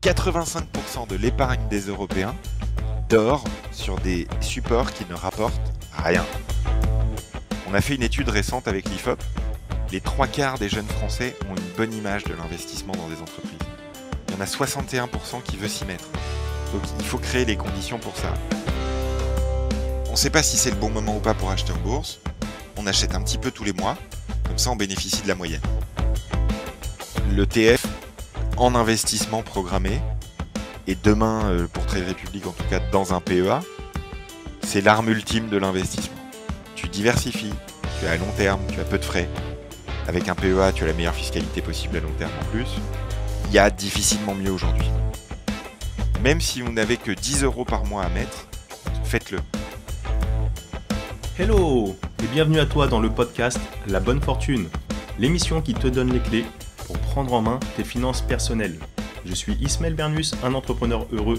85% de l'épargne des Européens dort sur des supports qui ne rapportent rien. On a fait une étude récente avec l'IFOP. Les 3/4 des jeunes Français ont une bonne image de l'investissement dans des entreprises. Il y en a 61% qui veulent s'y mettre. Donc il faut créer les conditions pour ça. On ne sait pas si c'est le bon moment ou pas pour acheter en bourse. On achète un petit peu tous les mois. Comme ça, on bénéficie de la moyenne. L'ETF en investissement programmé, et demain, pour Trade Republic en tout cas, dans un PEA, c'est l'arme ultime de l'investissement. Tu diversifies, tu as à long terme, tu as peu de frais. Avec un PEA, tu as la meilleure fiscalité possible à long terme en plus. Il y a difficilement mieux aujourd'hui. Même si vous n'avez que 10 € par mois à mettre, faites-le. Hello et bienvenue à toi dans le podcast La Bonne Fortune, l'émission qui te donne les clés pour prendre en main tes finances personnelles. Je suis Ismaël Bernus, un entrepreneur heureux,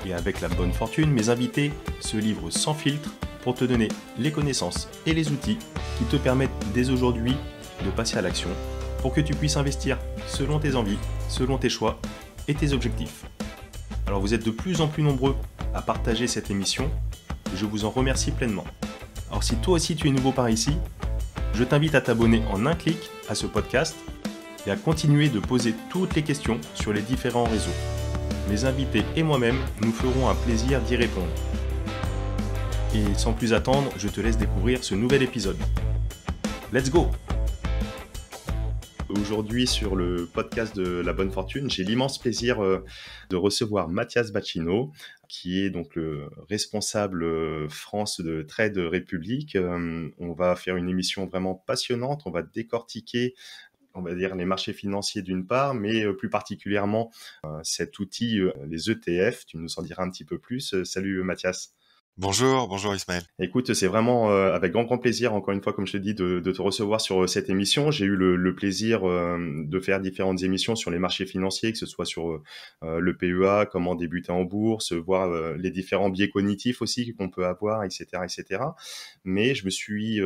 et avec La Bonne Fortune, mes invités se livrent sans filtre pour te donner les connaissances et les outils qui te permettent dès aujourd'hui de passer à l'action pour que tu puisses investir selon tes envies, selon tes choix et tes objectifs. Alors vous êtes de plus en plus nombreux à partager cette émission et je vous en remercie pleinement. Alors si toi aussi tu es nouveau par ici, je t'invite à t'abonner en un clic à ce podcast et à continuer de poser toutes les questions sur les différents réseaux. Mes invités et moi-même nous ferons un plaisir d'y répondre. Et sans plus attendre, je te laisse découvrir ce nouvel épisode. Let's go! Aujourd'hui sur le podcast de La Bonne Fortune, j'ai l'immense plaisir de recevoir Mathias Bacchino, qui est donc le responsable France de Trade Republic. On va faire une émission vraiment passionnante, on va décortiquer, on va dire, les marchés financiers d'une part, mais plus particulièrement cet outil, les ETF. Tu nous en diras un petit peu plus. Salut Mathias. Bonjour Ismaël. Écoute, c'est vraiment avec grand plaisir, encore une fois, comme je te dis, de te recevoir sur cette émission. J'ai eu le plaisir de faire différentes émissions sur les marchés financiers, que ce soit sur le PEA, comment débuter en bourse, voir les différents biais cognitifs aussi qu'on peut avoir, etc., etc. Mais je me suis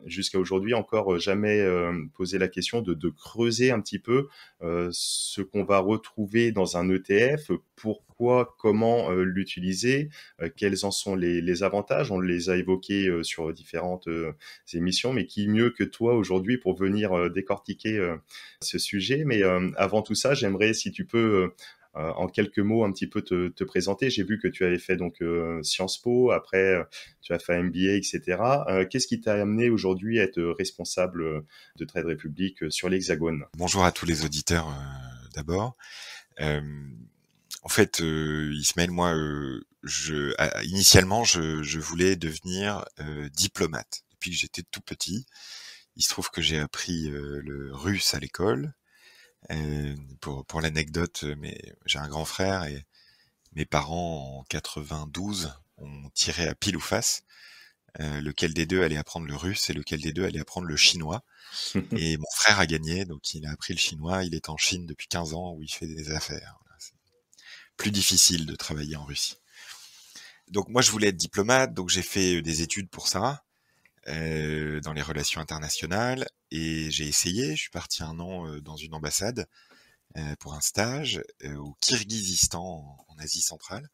jusqu'à aujourd'hui encore jamais posé la question de creuser un petit peu ce qu'on va retrouver dans un ETF, pourquoi, comment l'utiliser, quels en sont les avantages. On les a évoqués sur différentes émissions, mais qui mieux que toi aujourd'hui pour venir décortiquer ce sujet. Mais avant tout ça, j'aimerais, si tu peux, en quelques mots, un petit peu te présenter. J'ai vu que tu avais fait donc Sciences Po, après tu as fait un MBA, etc. Qu'est-ce qui t'a amené aujourd'hui à être responsable de Trade Republic sur l'Hexagone? Bonjour à tous les auditeurs d'abord. En fait, Ismaël, moi, initialement, je voulais devenir diplomate depuis que j'étais tout petit. Il se trouve que j'ai appris le russe à l'école. Pour l'anecdote, mais j'ai un grand frère et mes parents en 92 ont tiré à pile ou face lequel des deux allait apprendre le russe et lequel des deux allait apprendre le chinois. Et mon frère a gagné, donc il a appris le chinois. Il est en Chine depuis 15 ans où il fait des affaires. Voilà, c'est plus difficile de travailler en Russie. Donc moi je voulais être diplomate, donc j'ai fait des études pour ça, dans les relations internationales, et j'ai essayé. Je suis parti 1 an dans une ambassade pour un stage au Kirghizistan en Asie centrale.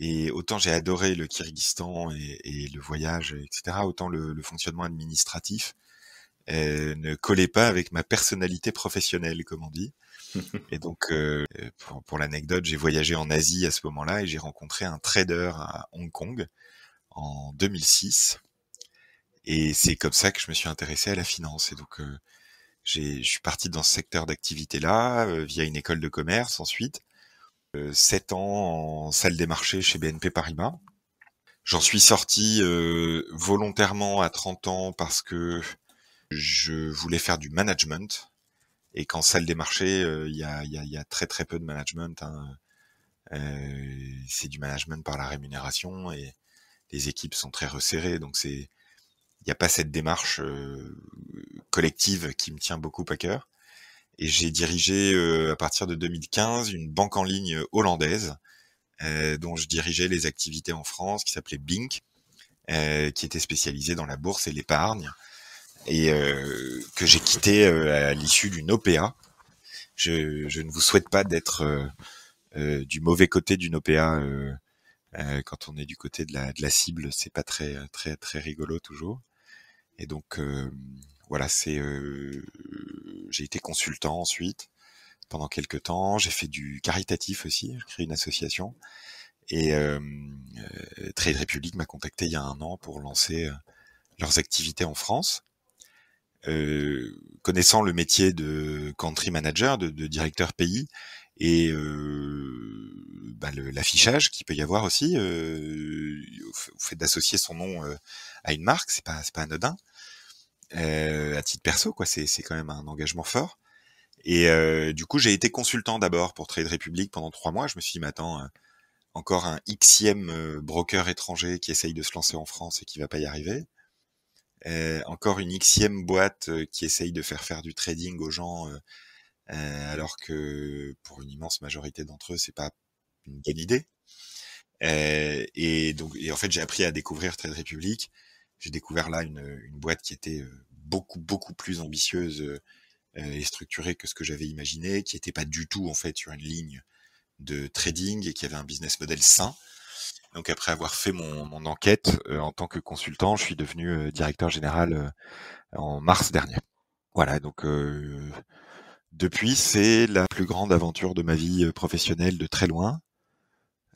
Et autant j'ai adoré le Kirghizistan et le voyage, etc., autant le fonctionnement administratif ne collait pas avec ma personnalité professionnelle, comme on dit. Et donc, pour l'anecdote, j'ai voyagé en Asie à ce moment-là et j'ai rencontré un trader à Hong Kong en 2006. Et c'est comme ça que je me suis intéressé à la finance. Et donc, je suis parti dans ce secteur d'activité-là via une école de commerce ensuite. 7 ans en salle des marchés chez BNP Paribas. J'en suis sorti volontairement à 30 ans parce que je voulais faire du management. Et qu'en salle des marchés, il y a très peu de management. C'est du management par la rémunération et les équipes sont très resserrées. Donc il n'y a pas cette démarche collective qui me tient beaucoup à cœur. Et j'ai dirigé à partir de 2015 une banque en ligne hollandaise dont je dirigeais les activités en France, qui s'appelait Bink, qui était spécialisée dans la bourse et l'épargne, et que j'ai quitté à l'issue d'une OPA. Je ne vous souhaite pas d'être du mauvais côté d'une OPA. Quand on est du côté de la cible, c'est pas très très très rigolo toujours. Et donc voilà, j'ai été consultant ensuite pendant quelques temps. J'ai fait du caritatif aussi. J'ai créé une association et Trade Republic m'a contacté il y a 1 an pour lancer leurs activités en France. Connaissant le métier de country manager, de directeur pays, et l'affichage qu'il peut y avoir aussi au fait d'associer son nom à une marque, c'est pas anodin. À titre perso, quoi, c'est quand même un engagement fort. Et du coup, j'ai été consultant d'abord pour Trade Republic pendant 3 mois. Je me suis dit, mais attends, encore un Xème broker étranger qui essaye de se lancer en France et qui va pas y arriver. Encore une Xème boîte qui essaye de faire du trading aux gens, alors que pour une immense majorité d'entre eux, c'est pas une bonne idée. Et en fait, j'ai appris à découvrir Trade Republic. J'ai découvert là une boîte qui était beaucoup plus ambitieuse et structurée que ce que j'avais imaginé, qui était pas du tout en fait sur une ligne de trading et qui avait un business model sain. Donc après avoir fait mon enquête en tant que consultant, je suis devenu directeur général en mars dernier. Voilà, donc depuis, c'est la plus grande aventure de ma vie professionnelle de très loin.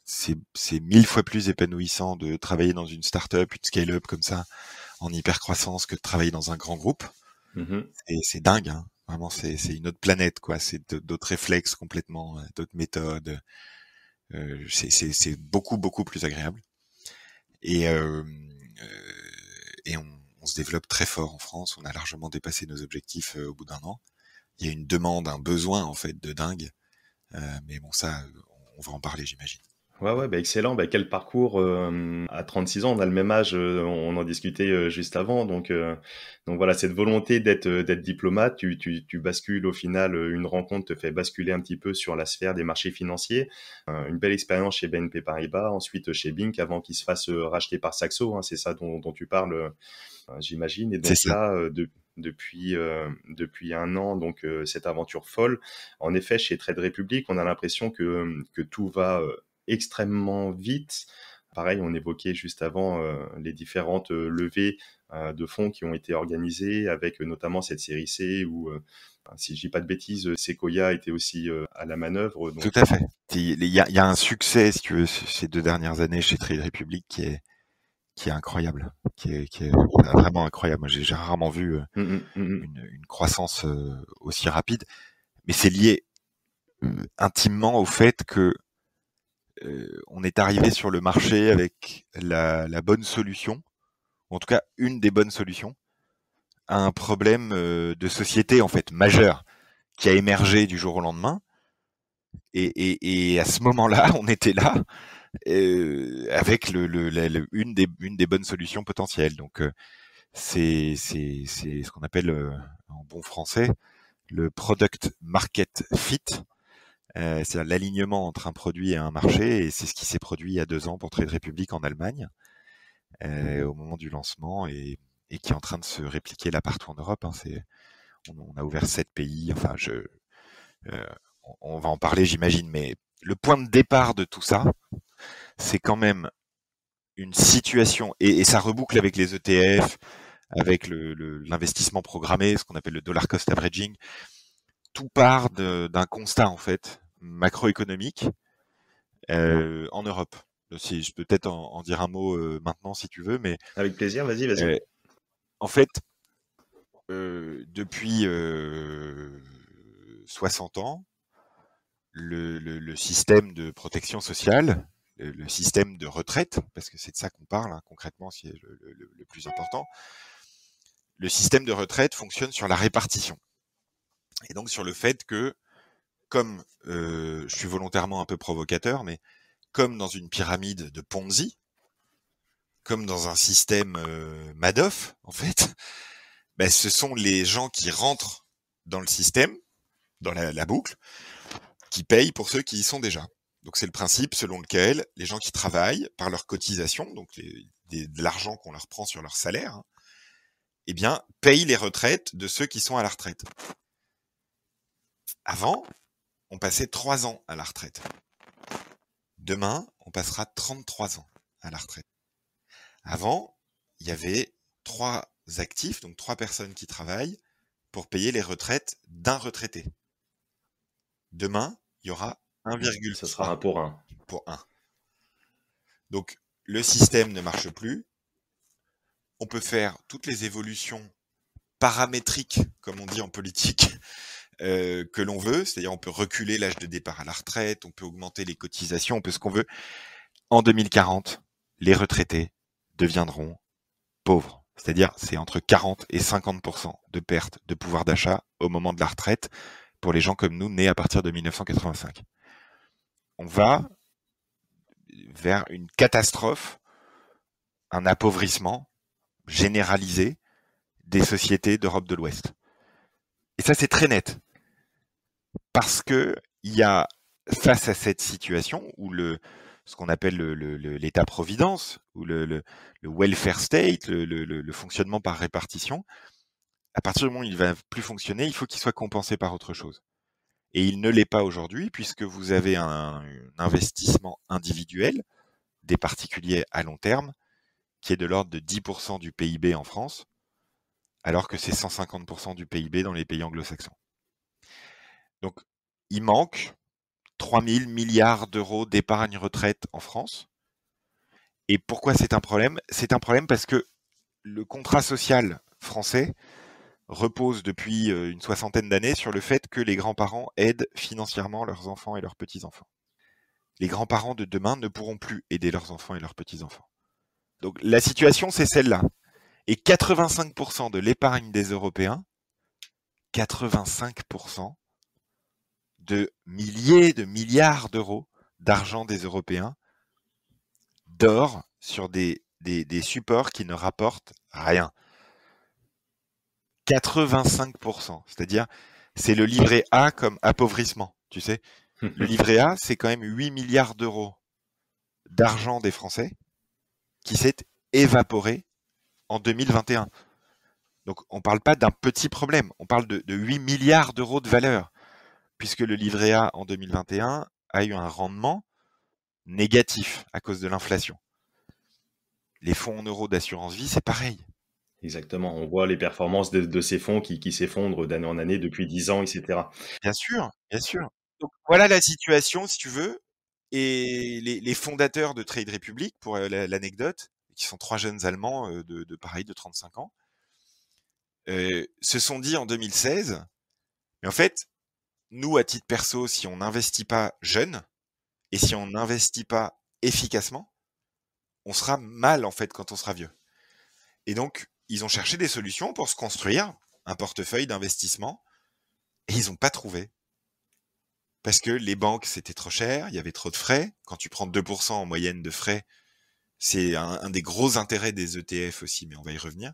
C'est 1000 fois plus épanouissant de travailler dans une start-up, une scale-up comme ça, en hyper croissance, que de travailler dans un grand groupe. Et c'est dingue, hein. Vraiment, c'est une autre planète, quoi. C'est d'autres réflexes complètement, d'autres méthodes. C'est beaucoup plus agréable. Et on se développe très fort en France. On a largement dépassé nos objectifs au bout d'1 an. Il y a une demande, un besoin en fait de dingue. Mais bon, ça, on va en parler, j'imagine. Ouais, bah, excellent. Bah, quel parcours, à 36 ans, on a le même âge, on en discutait, juste avant. Donc voilà, cette volonté d'être diplomate, tu bascules au final, une rencontre te fait basculer un petit peu sur la sphère des marchés financiers. Une belle expérience chez BNP Paribas, ensuite chez Bink avant qu'il se fasse, racheter par Saxo, hein, c'est ça dont tu parles, j'imagine. Et C'est donc ça. là, depuis 1 an, donc cette aventure folle. En effet, chez Trade Republic, on a l'impression que tout va, extrêmement vite. Pareil, on évoquait juste avant les différentes levées de fonds qui ont été organisées, avec notamment cette série C où, si je dis pas de bêtises, Sequoia était aussi à la manœuvre. Tout Donc, à fait. Il y a un succès, si tu veux, ces 2 dernières années chez Trade Republic qui est incroyable, qui est vraiment incroyable. Moi, j'ai rarement vu une croissance aussi rapide. Mais c'est lié intimement au fait que on est arrivé sur le marché avec la bonne solution, ou en tout cas une des bonnes solutions, à un problème de société en fait majeur qui a émergé du jour au lendemain. Et à ce moment-là, on était là avec une des bonnes solutions potentielles. Donc c'est ce qu'on appelle en bon français le product market fit. C'est l'alignement entre un produit et un marché, et c'est ce qui s'est produit il y a 2 ans pour Trade Republic en Allemagne au moment du lancement, et qui est en train de se répliquer là partout en Europe. Hein. On a ouvert 7 pays. Enfin, on va en parler, j'imagine, mais le point de départ de tout ça, c'est quand même une situation, et ça reboucle avec les ETF, avec l'investissement programmé, ce qu'on appelle le dollar cost averaging. Tout part d'un constat en fait macroéconomique en Europe. Si je peux peut-être en dire un mot maintenant si tu veux, mais avec plaisir, vas-y. En fait, depuis 60 ans, le système de protection sociale, le système de retraite, parce que c'est de ça qu'on parle hein, concrètement, c'est le plus important, le système de retraite fonctionne sur la répartition. Et donc sur le fait que, comme je suis volontairement un peu provocateur, mais comme dans une pyramide de Ponzi, comme dans un système Madoff, en fait, ben, ce sont les gens qui rentrent dans le système, dans la boucle, qui payent pour ceux qui y sont déjà. Donc c'est le principe selon lequel les gens qui travaillent par leur cotisation, donc de l'argent qu'on leur prend sur leur salaire, hein, eh bien, payent les retraites de ceux qui sont à la retraite. Avant, on passait 3 ans à la retraite. Demain, on passera 33 ans à la retraite. Avant, il y avait 3 actifs, donc 3 personnes qui travaillent pour payer les retraites d'un retraité. Demain, il y aura Ça sera 1,3 un pour un. pour 1. Donc, le système ne marche plus. On peut faire toutes les évolutions paramétriques, comme on dit en politique, que l'on veut. C'est-à-dire, on peut reculer l'âge de départ à la retraite, on peut augmenter les cotisations, on peut ce qu'on veut. En 2040, les retraités deviendront pauvres. C'est-à-dire, c'est entre 40 et 50% de perte de pouvoir d'achat au moment de la retraite pour les gens comme nous, nés à partir de 1985. On va vers une catastrophe, un appauvrissement généralisé des sociétés d'Europe de l'Ouest. Et ça, c'est très net. Parce que il y a, face à cette situation où ce qu'on appelle l'État-providence, ou le welfare state, le fonctionnement par répartition, à partir du moment où il va plus fonctionner, il faut qu'il soit compensé par autre chose. Et il ne l'est pas aujourd'hui, puisque vous avez un investissement individuel des particuliers à long terme, qui est de l'ordre de 10% du PIB en France, alors que c'est 150% du PIB dans les pays anglo-saxons. Donc, il manque 3 000 milliards d'euros d'épargne retraite en France. Et pourquoi c'est un problème? C'est un problème parce que le contrat social français repose depuis une soixantaine d'années sur le fait que les grands-parents aident financièrement leurs enfants et leurs petits-enfants. Les grands-parents de demain ne pourront plus aider leurs enfants et leurs petits-enfants. Donc la situation, c'est celle-là. Et 85% de l'épargne des Européens, 85% de milliers de milliards d'euros d'argent des Européens dort sur des supports qui ne rapportent rien. 85%, c'est-à-dire c'est le livret A comme appauvrissement, tu sais. Le livret A, c'est quand même 8 milliards d'euros d'argent des Français qui s'est évaporé en 2021. Donc on ne parle pas d'un petit problème, on parle de 8 milliards d'euros de valeur, puisque le livret A en 2021 a eu un rendement négatif à cause de l'inflation. Les fonds en euros d'assurance vie, c'est pareil. Exactement. On voit les performances de ces fonds qui s'effondrent d'année en année depuis 10 ans, etc. Bien sûr, bien sûr. Donc voilà la situation, si tu veux. Et les fondateurs de Trade Republic, pour l'anecdote, qui sont 3 jeunes Allemands de pareil, de 35 ans, se sont dit en 2016, mais en fait, nous, à titre perso, si on n'investit pas jeune, et si on n'investit pas efficacement, on sera mal, en fait, quand on sera vieux. Et donc, ils ont cherché des solutions pour se construire un portefeuille d'investissement, et ils n'ont pas trouvé. Parce que les banques, c'était trop cher, il y avait trop de frais. Quand tu prends 2% en moyenne de frais, c'est un des gros intérêts des ETF aussi, mais on va y revenir.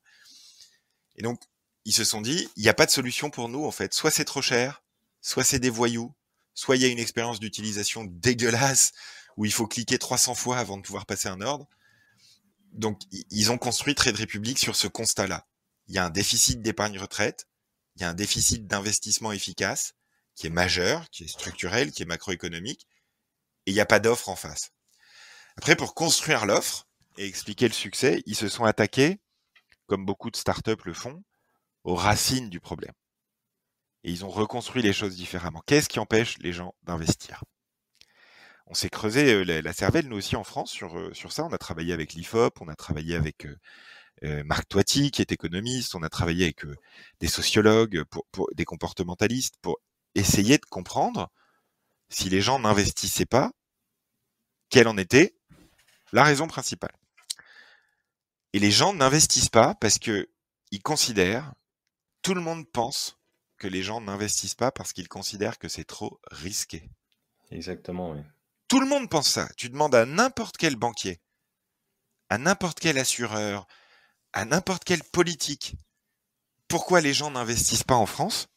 Et donc, ils se sont dit, il n'y a pas de solution pour nous, en fait. Soit c'est trop cher, soit c'est des voyous, soit il y a une expérience d'utilisation dégueulasse, où il faut cliquer 300 fois avant de pouvoir passer un ordre. Donc, ils ont construit Trade Republic sur ce constat-là. Il y a un déficit d'épargne retraite, il y a un déficit d'investissement efficace, qui est majeur, qui est structurel, qui est macroéconomique, et il n'y a pas d'offre en face. Après, pour construire l'offre et expliquer le succès, ils se sont attaqués, comme beaucoup de startups le font, aux racines du problème. Et ils ont reconstruit les choses différemment. Qu'est-ce qui empêche les gens d'investir? On s'est creusé la cervelle, nous aussi en France, sur ça. On a travaillé avec l'IFOP, on a travaillé avec Marc Toiti, qui est économiste, on a travaillé avec des sociologues, pour des comportementalistes, pour essayer de comprendre si les gens n'investissaient pas, quelle en était la raison principale. Et les gens n'investissent pas parce que ils considèrent, tout le monde pense que les gens n'investissent pas parce qu'ils considèrent que c'est trop risqué. Exactement, oui. Tout le monde pense ça. Tu demandes à n'importe quel banquier, à n'importe quel assureur, à n'importe quel politique, pourquoi les gens n'investissent pas en France?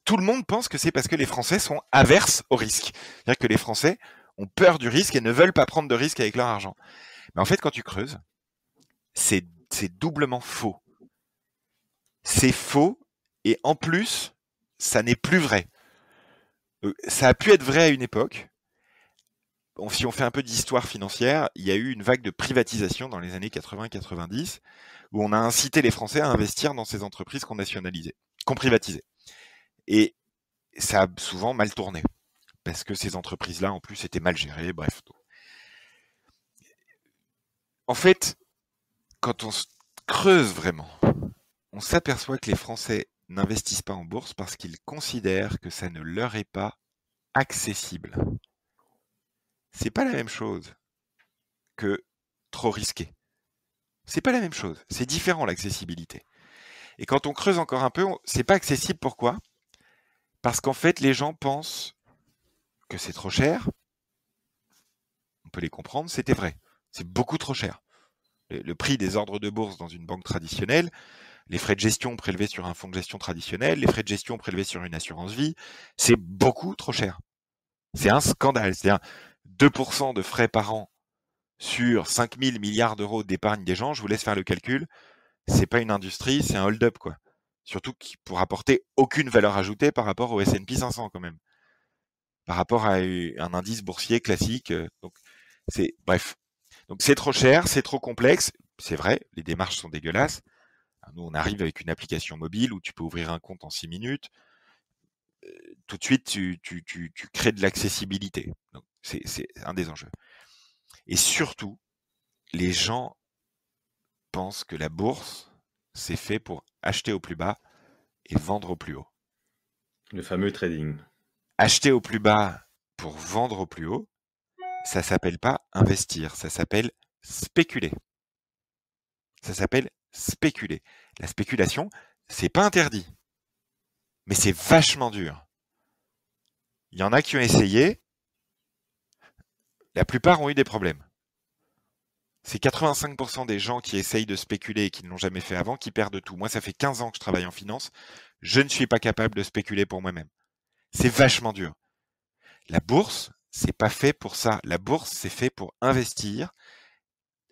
Tout le monde pense que c'est parce que les Français sont averses au risque. C'est-à-dire que les Français ont peur du risque et ne veulent pas prendre de risques avec leur argent. Mais en fait, quand tu creuses, c'est doublement faux. C'est faux, et en plus, ça n'est plus vrai. Ça a pu être vrai à une époque. si on fait un peu d'histoire financière, il y a eu une vague de privatisation dans les années 80-90 où on a incité les Français à investir dans ces entreprises qu'on nationalisait, qu'on privatisait. Et ça a souvent mal tourné parce que ces entreprises-là, en plus, étaient mal gérées. Bref. En fait, quand on se creuse vraiment, on s'aperçoit que les Français n'investissent pas en bourse parce qu'ils considèrent que ça ne leur est pas accessible. C'est pas la même chose que trop risqué. C'est pas la même chose. C'est différent l'accessibilité. Et quand on creuse encore un peu, c'est pas accessible. Pourquoi? Parce qu'en fait, les gens pensent que c'est trop cher. On peut les comprendre, c'était vrai. C'est beaucoup trop cher. Le prix des ordres de bourse dans une banque traditionnelle, les frais de gestion prélevés sur un fonds de gestion traditionnel, les frais de gestion prélevés sur une assurance vie, c'est beaucoup trop cher. C'est un scandale. C'est-à-dire 2% de frais par an sur 5 000 milliards d'euros d'épargne des gens. Je vous laisse faire le calcul. C'est pas une industrie, c'est un hold-up, quoi. Surtout qui pour apporter aucune valeur ajoutée par rapport au S&P 500 quand même. Par rapport à un indice boursier classique. Donc bref. Donc c'est trop cher, c'est trop complexe. C'est vrai, les démarches sont dégueulasses. Nous, on arrive avec une application mobile où tu peux ouvrir un compte en 6 minutes. Tout de suite, tu crées de l'accessibilité. Donc c'est un des enjeux. Et surtout, les gens pensent que la bourse, c'est fait pour acheter au plus bas et vendre au plus haut. Le fameux trading. Acheter au plus bas pour vendre au plus haut, ça s'appelle pas investir, ça s'appelle spéculer. Ça s'appelle spéculer. La spéculation, c'est pas interdit, mais c'est vachement dur. Il y en a qui ont essayé, la plupart ont eu des problèmes. C'est 85% des gens qui essayent de spéculer et qui ne l'ont jamais fait avant qui perdent tout. Moi, ça fait 15 ans que je travaille en finance, je ne suis pas capable de spéculer pour moi-même. C'est vachement dur. La bourse, c'est pas fait pour ça. La bourse, c'est fait pour investir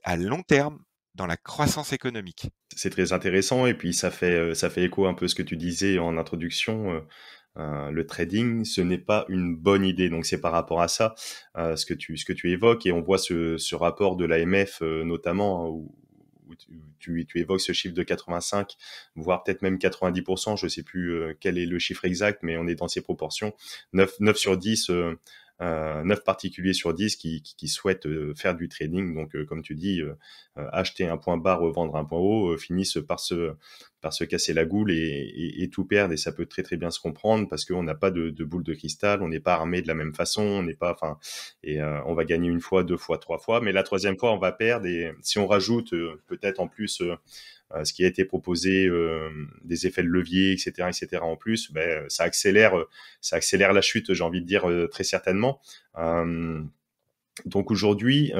à long terme dans la croissance économique. C'est très intéressant et puis ça fait écho un peu à ce que tu disais en introduction. Le trading, ce n'est pas une bonne idée. Donc c'est par rapport à ça ce que tu évoques et on voit ce rapport de l'AMF notamment hein, où tu évoques ce chiffre de 85, voire peut-être même 90%, je sais plus quel est le chiffre exact, mais on est dans ces proportions. 9 sur 10 9 particuliers sur 10 qui souhaitent faire du trading. Donc, comme tu dis, acheter un point bas, revendre un point haut, finissent par se casser la goule et tout perdre. Et ça peut très très bien se comprendre parce qu'on n'a pas de boule de cristal, on n'est pas armé de la même façon, on n'est pas, enfin, et on va gagner une fois, deux fois, trois fois, mais la troisième fois on va perdre. Et si on rajoute peut-être en plus ce qui a été proposé, des effets de levier, etc. En plus, ça accélère la chute, j'ai envie de dire très certainement. Donc aujourd'hui,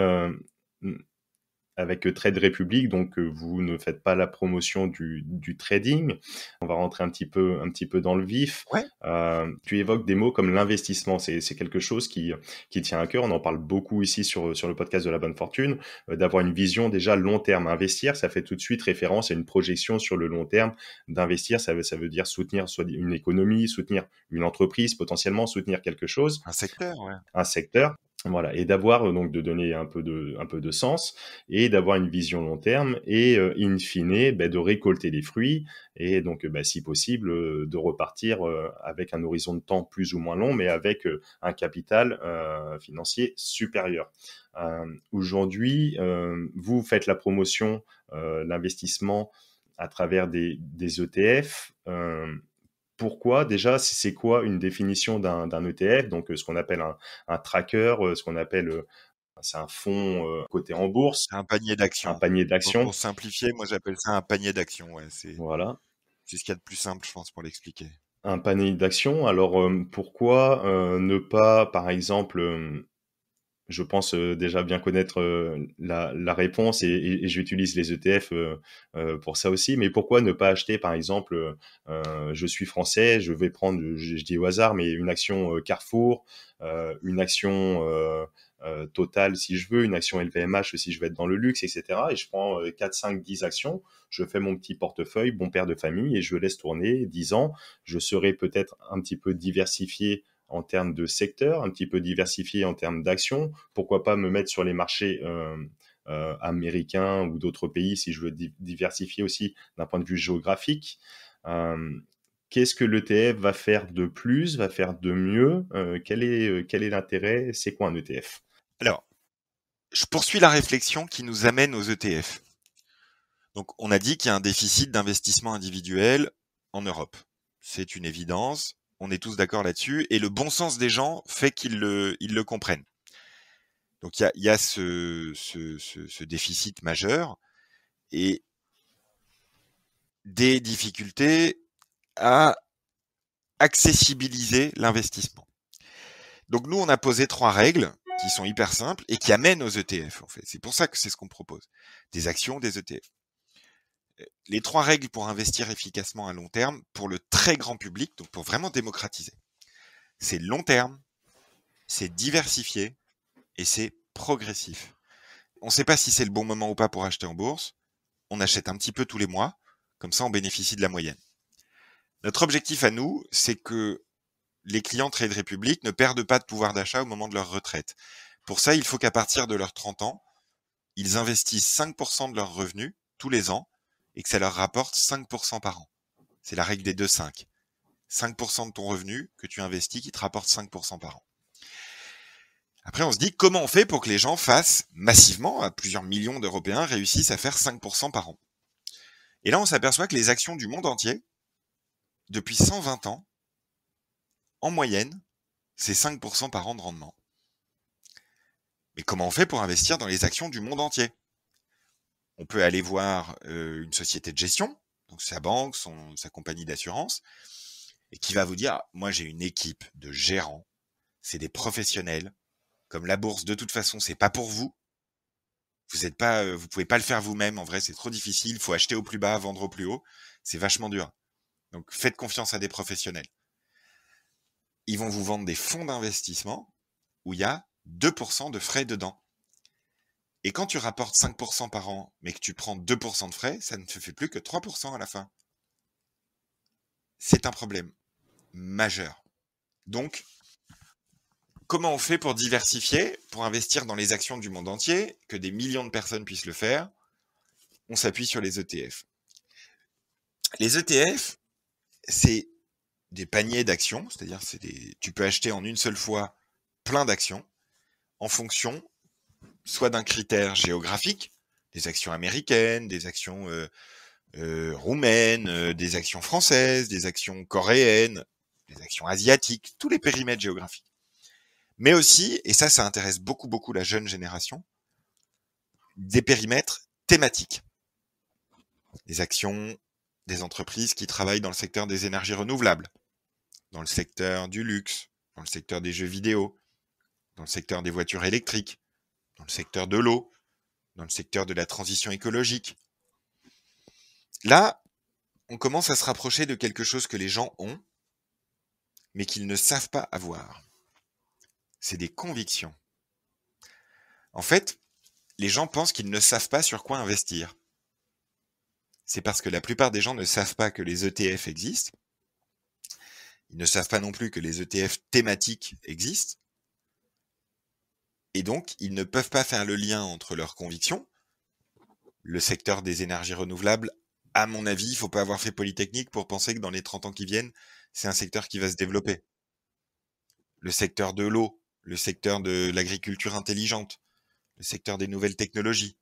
avec Trade Republic, donc vous ne faites pas la promotion du trading. On va rentrer un petit peu dans le vif. Ouais. Tu évoques des mots comme l'investissement. C'est quelque chose qui tient à cœur. On en parle beaucoup ici sur le podcast de la bonne fortune, d'avoir une vision déjà long terme. Investir, ça fait tout de suite référence à une projection sur le long terme. D'investir, ça veut dire soutenir soit une économie, soutenir une entreprise, potentiellement soutenir quelque chose. Un secteur, ouais. Un secteur. Voilà, et d'avoir donc de donner un peu de sens et d'avoir une vision long terme et in fine de récolter les fruits et donc si possible de repartir avec un horizon de temps plus ou moins long mais avec un capital financier supérieur. Aujourd'hui, vous faites la promotion, l'investissement à travers des ETF. Pourquoi déjà, c'est quoi une définition d'un ETF? Donc, ce qu'on appelle un tracker, ce qu'on appelle, c'est un fonds coté en bourse, Un panier un d'actions. panier d'actions. Pour simplifier, moi j'appelle ça un panier d'actions. Ouais, Voilà, c'est ce qu'il y a de plus simple, je pense, pour l'expliquer. un panier d'actions. Alors, pourquoi ne pas, par exemple, je pense déjà bien connaître la réponse et j'utilise les ETF pour ça aussi. Mais pourquoi ne pas acheter, par exemple, je suis français, je vais prendre, je dis au hasard, mais une action Carrefour, une action Total si je veux, une action LVMH si je veux être dans le luxe, etc. Et je prends 4, 5, 10 actions, je fais mon petit portefeuille, bon père de famille, et je laisse tourner 10 ans. Je serai peut-être un petit peu diversifié en termes de secteur, un petit peu diversifié en termes d'action. Pourquoi pas me mettre sur les marchés américains ou d'autres pays si je veux diversifier aussi d'un point de vue géographique. Qu'est-ce que l'ETF va faire de plus, va faire de mieux? Quel est l'intérêt? C'est quoi un ETF? Alors, je poursuis la réflexion qui nous amène aux ETF. Donc, on a dit qu'il y a un déficit d'investissement individuel en Europe. C'est une évidence. On est tous d'accord là-dessus. Et le bon sens des gens fait qu'ils le comprennent. Donc, il y a ce déficit majeur et des difficultés à accessibiliser l'investissement. Donc, nous, on a posé 3 règles qui sont hyper simples et qui amènent aux ETF, en fait. C'est pour ça que c'est ce qu'on propose. Des actions, des ETF. Les 3 règles pour investir efficacement à long terme pour le très grand public, donc pour vraiment démocratiser. C'est long terme, c'est diversifié et c'est progressif. On ne sait pas si c'est le bon moment ou pas pour acheter en bourse. On achète un petit peu tous les mois, comme ça on bénéficie de la moyenne. Notre objectif à nous, c'est que les clients Trade Republic ne perdent pas de pouvoir d'achat au moment de leur retraite. Pour ça, il faut qu'à partir de leurs 30 ans, ils investissent 5% de leurs revenus tous les ans et que ça leur rapporte 5% par an. C'est la règle des 2,5. 5% de ton revenu que tu investis qui te rapporte 5% par an. Après, on se dit comment on fait pour que les gens fassent massivement, à plusieurs millions d'Européens, réussissent à faire 5% par an. Et là, on s'aperçoit que les actions du monde entier, depuis 120 ans, en moyenne, c'est 5% par an de rendement. Mais comment on fait pour investir dans les actions du monde entier? On peut aller voir une société de gestion, donc sa banque, sa compagnie d'assurance, et qui va vous dire, moi j'ai une équipe de gérants, c'est des professionnels, comme la bourse de toute façon c'est pas pour vous, vous pouvez pas le faire vous-même, en vrai c'est trop difficile, il faut acheter au plus bas, vendre au plus haut, c'est vachement dur. Donc faites confiance à des professionnels. Ils vont vous vendre des fonds d'investissement où il y a 2% de frais dedans. Et quand tu rapportes 5% par an, mais que tu prends 2% de frais, ça ne te fait plus que 3% à la fin. C'est un problème majeur. Donc, comment on fait pour diversifier, pour investir dans les actions du monde entier, que des millions de personnes puissent le faire? On s'appuie sur les ETF. Les ETF, c'est des paniers d'actions, c'est-à-dire tu peux acheter en une seule fois plein d'actions en fonction soit d'un critère géographique, des actions américaines, des actions roumaines, des actions françaises, des actions coréennes, des actions asiatiques, tous les périmètres géographiques. Mais aussi, et ça intéresse beaucoup la jeune génération, des périmètres thématiques. Des actions des entreprises qui travaillent dans le secteur des énergies renouvelables, dans le secteur du luxe, dans le secteur des jeux vidéo, dans le secteur des voitures électriques, dans le secteur de l'eau, dans le secteur de la transition écologique. Là, on commence à se rapprocher de quelque chose que les gens ont, mais qu'ils ne savent pas avoir. C'est des convictions. En fait, les gens pensent qu'ils ne savent pas sur quoi investir. C'est parce que la plupart des gens ne savent pas que les ETF existent. Ils ne savent pas non plus que les ETF thématiques existent. Et donc, ils ne peuvent pas faire le lien entre leurs convictions. Le secteur des énergies renouvelables, à mon avis, il ne faut pas avoir fait Polytechnique pour penser que dans les 30 ans qui viennent, c'est un secteur qui va se développer. Le secteur de l'eau, le secteur de l'agriculture intelligente, le secteur des nouvelles technologies,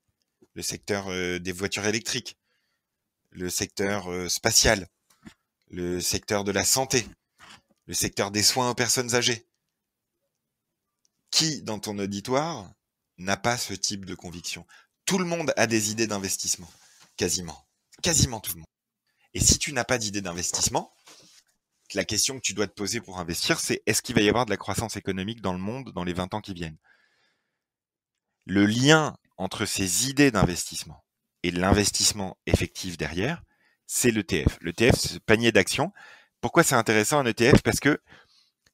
le secteur des voitures électriques, le secteur spatial, le secteur de la santé, le secteur des soins aux personnes âgées. Qui, dans ton auditoire, n'a pas ce type de conviction? Tout le monde a des idées d'investissement, quasiment. Quasiment tout le monde. Et si tu n'as pas d'idée d'investissement, la question que tu dois te poser pour investir, c'est est-ce qu'il va y avoir de la croissance économique dans le monde dans les 20 ans qui viennent? Le lien entre ces idées d'investissement et l'investissement effectif derrière, c'est l'ETF. L'ETF, c'est ce panier d'actions. Pourquoi c'est intéressant un ETF? Parce que,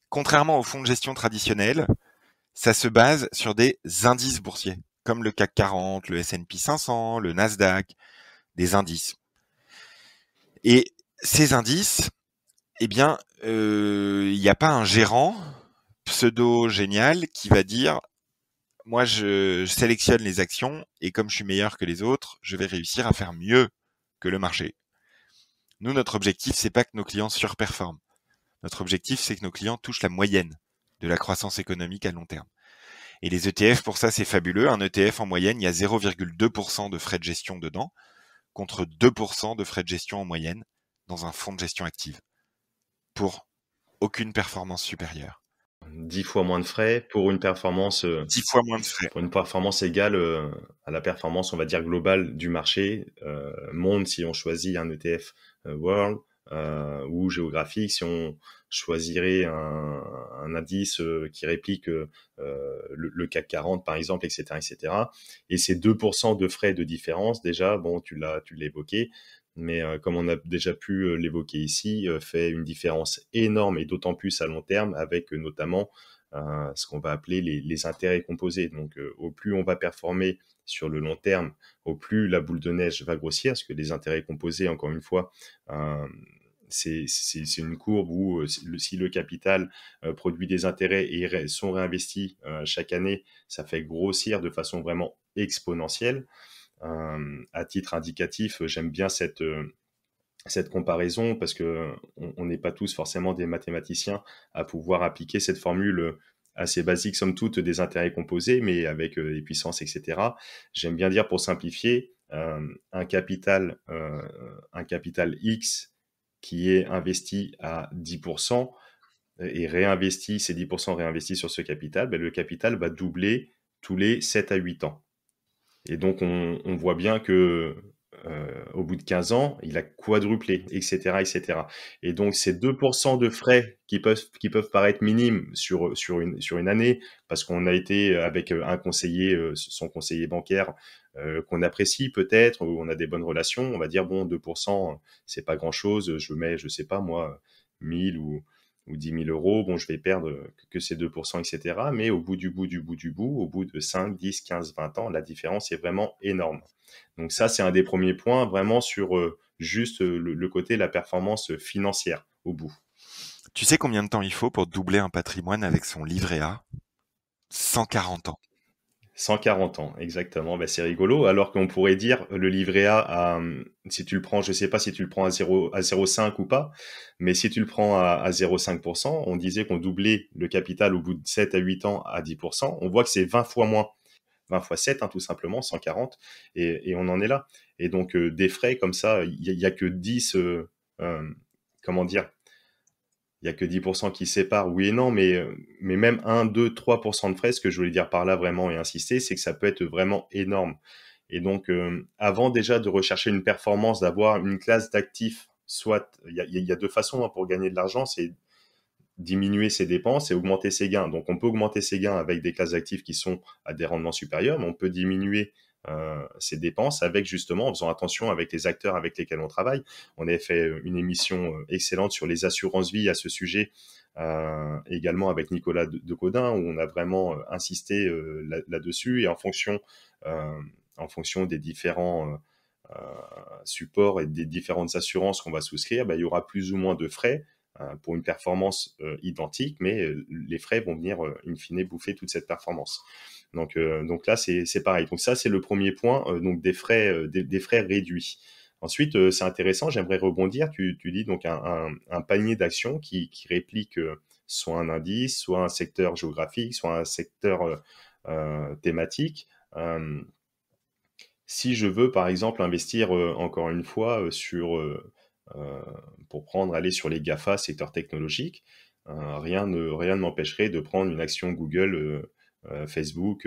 contrairement aux fonds de gestion traditionnels, ça se base sur des indices boursiers, comme le CAC 40, le S&P 500, le Nasdaq, des indices. Et ces indices, eh bien, il n'y a pas un gérant pseudo génial qui va dire moi je sélectionne les actions et comme je suis meilleur que les autres, je vais réussir à faire mieux que le marché. Nous, notre objectif, c'est pas que nos clients surperforment. Notre objectif, c'est que nos clients touchent la moyenne de la croissance économique à long terme. Et les ETF, pour ça, c'est fabuleux. Un ETF, en moyenne, il y a 0,2% de frais de gestion dedans, contre 2% de frais de gestion en moyenne dans un fonds de gestion active, pour aucune performance supérieure. 10 fois moins de frais pour une performance 10 fois moins de frais. pour une performance égale à la performance, on va dire, globale du marché, monde si on choisit un ETF World, ou géographique si on choisirait un indice qui réplique le CAC 40 par exemple, etc., etc. Et ces 2% de frais de différence, déjà, bon, tu l'as évoqué, mais comme on a déjà pu l'évoquer ici, fait une différence énorme et d'autant plus à long terme avec notamment ce qu'on va appeler les intérêts composés. Donc, au plus on va performer sur le long terme, au plus la boule de neige va grossir, parce que les intérêts composés, encore une fois, c'est une courbe où si le capital produit des intérêts et sont réinvestis chaque année, ça fait grossir de façon vraiment exponentielle. À titre indicatif, j'aime bien cette comparaison parce que on n'est pas tous forcément des mathématiciens à pouvoir appliquer cette formule assez basique somme toute des intérêts composés, mais avec des puissances, etc. J'aime bien dire pour simplifier un capital X qui est investi à 10% et réinvesti, ces 10% réinvestis sur ce capital, ben le capital va doubler tous les 7 à 8 ans. Et donc, on voit bien que au bout de 15 ans, il a quadruplé, etc., etc. Et donc, ces 2% de frais qui peuvent paraître minimes sur une année, parce qu'on a été avec un conseiller, son conseiller bancaire, qu'on apprécie peut-être, ou on a des bonnes relations, on va dire, bon, 2%, c'est pas grand-chose, je mets, je sais pas moi, 1000 ou 10 000 euros, bon, je vais perdre que ces 2%, etc. Mais au bout du bout, au bout de 5, 10, 15, 20 ans, la différence est vraiment énorme. Donc ça, c'est un des premiers points vraiment sur juste le côté, la performance financière au bout. Tu sais combien de temps il faut pour doubler un patrimoine avec son livret A? 140 ans. 140 ans, exactement. Ben, c'est rigolo. Alors qu'on pourrait dire le livret A, si tu le prends, je sais pas si tu le prends à 0,5 ou pas, mais si tu le prends à 0,5%, on disait qu'on doublait le capital au bout de 7 à 8 ans à 10%. On voit que c'est 20 fois moins. 20 fois 7, hein, tout simplement, 140, et on en est là. Et donc, des frais comme ça, il y a que 10, comment dire, il y a que 10% qui séparent, oui et non, mais même 1, 2, 3% de frais, ce que je voulais dire par là vraiment et insister, c'est que ça peut être vraiment énorme. Et donc, avant déjà de rechercher une performance, d'avoir une classe d'actifs, soit, il y a deux façons hein, pour gagner de l'argent, c'est diminuer ses dépenses et augmenter ses gains. Donc, on peut augmenter ses gains avec des classes d'actifs qui sont à des rendements supérieurs, mais on peut diminuer ses dépenses avec justement, en faisant attention avec les acteurs avec lesquels on travaille. On avait fait une émission excellente sur les assurances-vie à ce sujet, également avec Nicolas de Caudin, où on a vraiment insisté là-dessus et en fonction des différents supports et des différentes assurances qu'on va souscrire, ben, il y aura plus ou moins de frais pour une performance identique, mais les frais vont venir in fine bouffer toute cette performance. Donc là, c'est pareil. Donc ça, c'est le premier point, donc des frais réduits. Ensuite, c'est intéressant, j'aimerais rebondir. Tu dis donc un panier d'actions qui réplique soit un indice, soit un secteur géographique, soit un secteur thématique. Si je veux, par exemple, investir encore une fois pour aller sur les GAFA, secteur technologique, rien ne m'empêcherait de prendre une action Google, Facebook,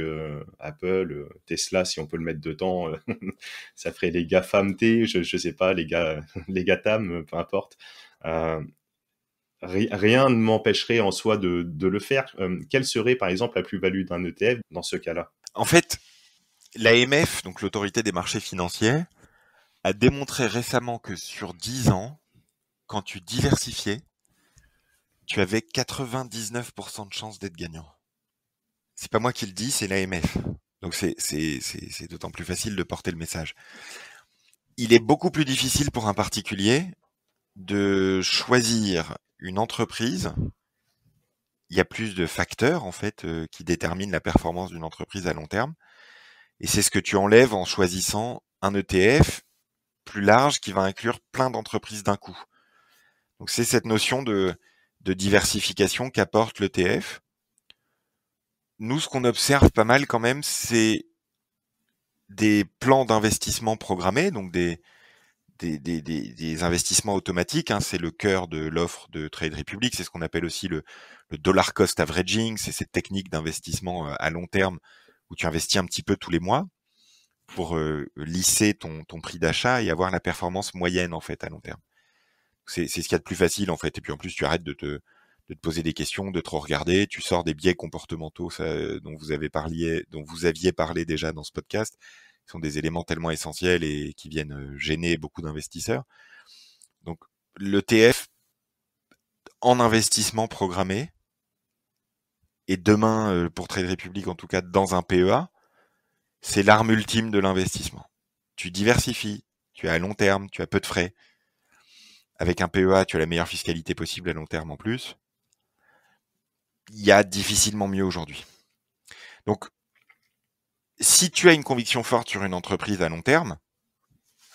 Apple, Tesla, si on peut le mettre dedans, ça ferait les GAFAMT, je sais pas, les GATAM, peu importe. Rien ne m'empêcherait en soi de le faire. Quelle serait, par exemple, la plus-value d'un ETF dans ce cas-là? En fait, l'AMF, donc l'autorité des marchés financiers, a démontré récemment que sur 10 ans, quand tu diversifiais, tu avais 99% de chances d'être gagnant. C'est pas moi qui le dis, c'est l'AMF. Donc c'est d'autant plus facile de porter le message. Il est beaucoup plus difficile pour un particulier de choisir une entreprise il y a plus de facteurs en fait qui déterminent la performance d'une entreprise à long terme. Et c'est ce que tu enlèves en choisissant un ETF plus large qui va inclure plein d'entreprises d'un coup. Donc c'est cette notion de diversification qu'apporte l'ETF. Nous, ce qu'on observe pas mal quand même, c'est des plans d'investissement programmés, donc des investissements automatiques. Hein, c'est le cœur de l'offre de Trade Republic. C'est ce qu'on appelle aussi le dollar cost averaging. C'est cette technique d'investissement à long terme où tu investis un petit peu tous les mois pour lisser ton prix d'achat et avoir la performance moyenne en fait à long terme. C'est ce qu'il y a de plus facile en fait. Et puis en plus, tu arrêtes de te poser des questions, de trop regarder. Tu sors des biais comportementaux dont vous aviez parlé déjà dans ce podcast. Qui sont des éléments tellement essentiels et qui viennent gêner beaucoup d'investisseurs. Donc l'ETF en investissement programmé et demain pour Trade Republic en tout cas dans un PEA, c'est l'arme ultime de l'investissement. Tu diversifies, tu es à long terme, tu as peu de frais. Avec un PEA, tu as la meilleure fiscalité possible à long terme en plus. Il y a difficilement mieux aujourd'hui. Donc, si tu as une conviction forte sur une entreprise à long terme,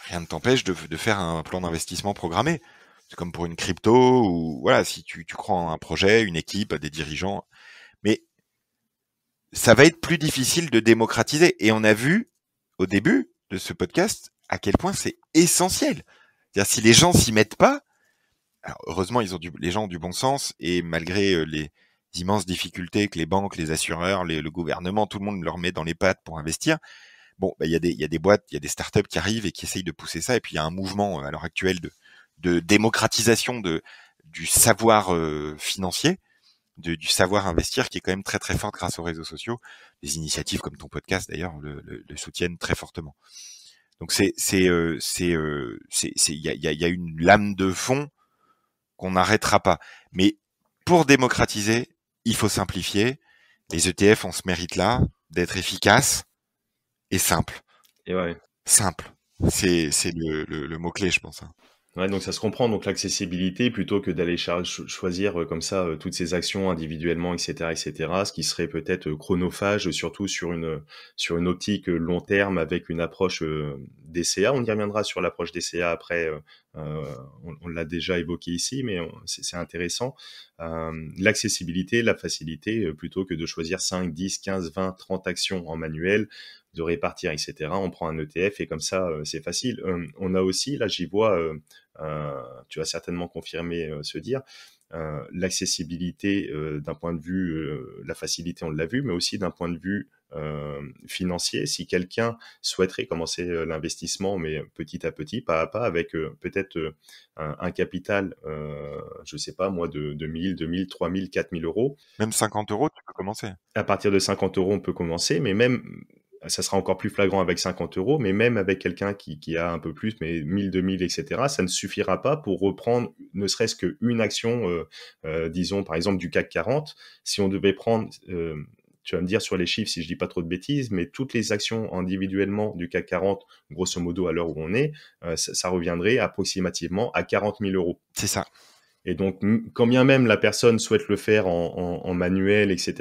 rien ne t'empêche de faire un plan d'investissement programmé. C'est comme pour une crypto ou voilà, si tu crois en un projet, une équipe, des dirigeants. Mais ça va être plus difficile de démocratiser. Et on a vu au début de ce podcast à quel point c'est essentiel. C'est-à-dire si les gens s'y mettent pas, alors heureusement les gens ont du bon sens et malgré les immenses difficultés que les banques, les assureurs, le gouvernement, tout le monde leur met dans les pattes pour investir. Bon, il y a des boîtes, il y a des startups qui arrivent et qui essayent de pousser ça. Et puis il y a un mouvement à l'heure actuelle de démocratisation du savoir financier, du savoir investir qui est quand même très très forte grâce aux réseaux sociaux. Des initiatives comme ton podcast d'ailleurs le soutiennent très fortement. Donc il y a une lame de fond qu'on n'arrêtera pas. Mais pour démocratiser, il faut simplifier. Les ETF ont ce mérite-là d'être efficaces et simples. Et ouais. Simple. C'est le mot-clé, je pense. Hein. Ouais, donc ça se comprend, donc l'accessibilité plutôt que d'aller choisir comme ça toutes ces actions individuellement, et cetera, ce qui serait peut-être chronophage, surtout sur une optique long terme avec une approche DCA. On y reviendra sur l'approche DCA après, on l'a déjà évoqué ici, mais c'est intéressant. L'accessibilité, la facilité, plutôt que de choisir 5, 10, 15, 20, 30 actions en manuel, de répartir, etc. On prend un ETF et comme ça, c'est facile. On a aussi, là j'y vois, tu vas certainement confirmer ce dire, l'accessibilité d'un point de vue, la facilité, on l'a vu, mais aussi d'un point de vue financier. Si quelqu'un souhaiterait commencer l'investissement, mais petit à petit, pas à pas, avec peut-être un capital, je sais pas moi, de 1000, 2000, 3000, 4000 euros. Même 50 euros, tu peux commencer. À partir de 50 euros, on peut commencer, mais même ça sera encore plus flagrant avec 50 euros, mais même avec quelqu'un qui a un peu plus, mais 1000, 2000, etc., ça ne suffira pas pour reprendre ne serait-ce qu'une action, disons par exemple du CAC 40. Si on devait prendre, tu vas me dire sur les chiffres si je dis pas trop de bêtises, mais toutes les actions individuellement du CAC 40, grosso modo à l'heure où on est, ça reviendrait approximativement à 40 000 euros. C'est ça. Et donc, quand bien même la personne souhaite le faire en manuel, etc.,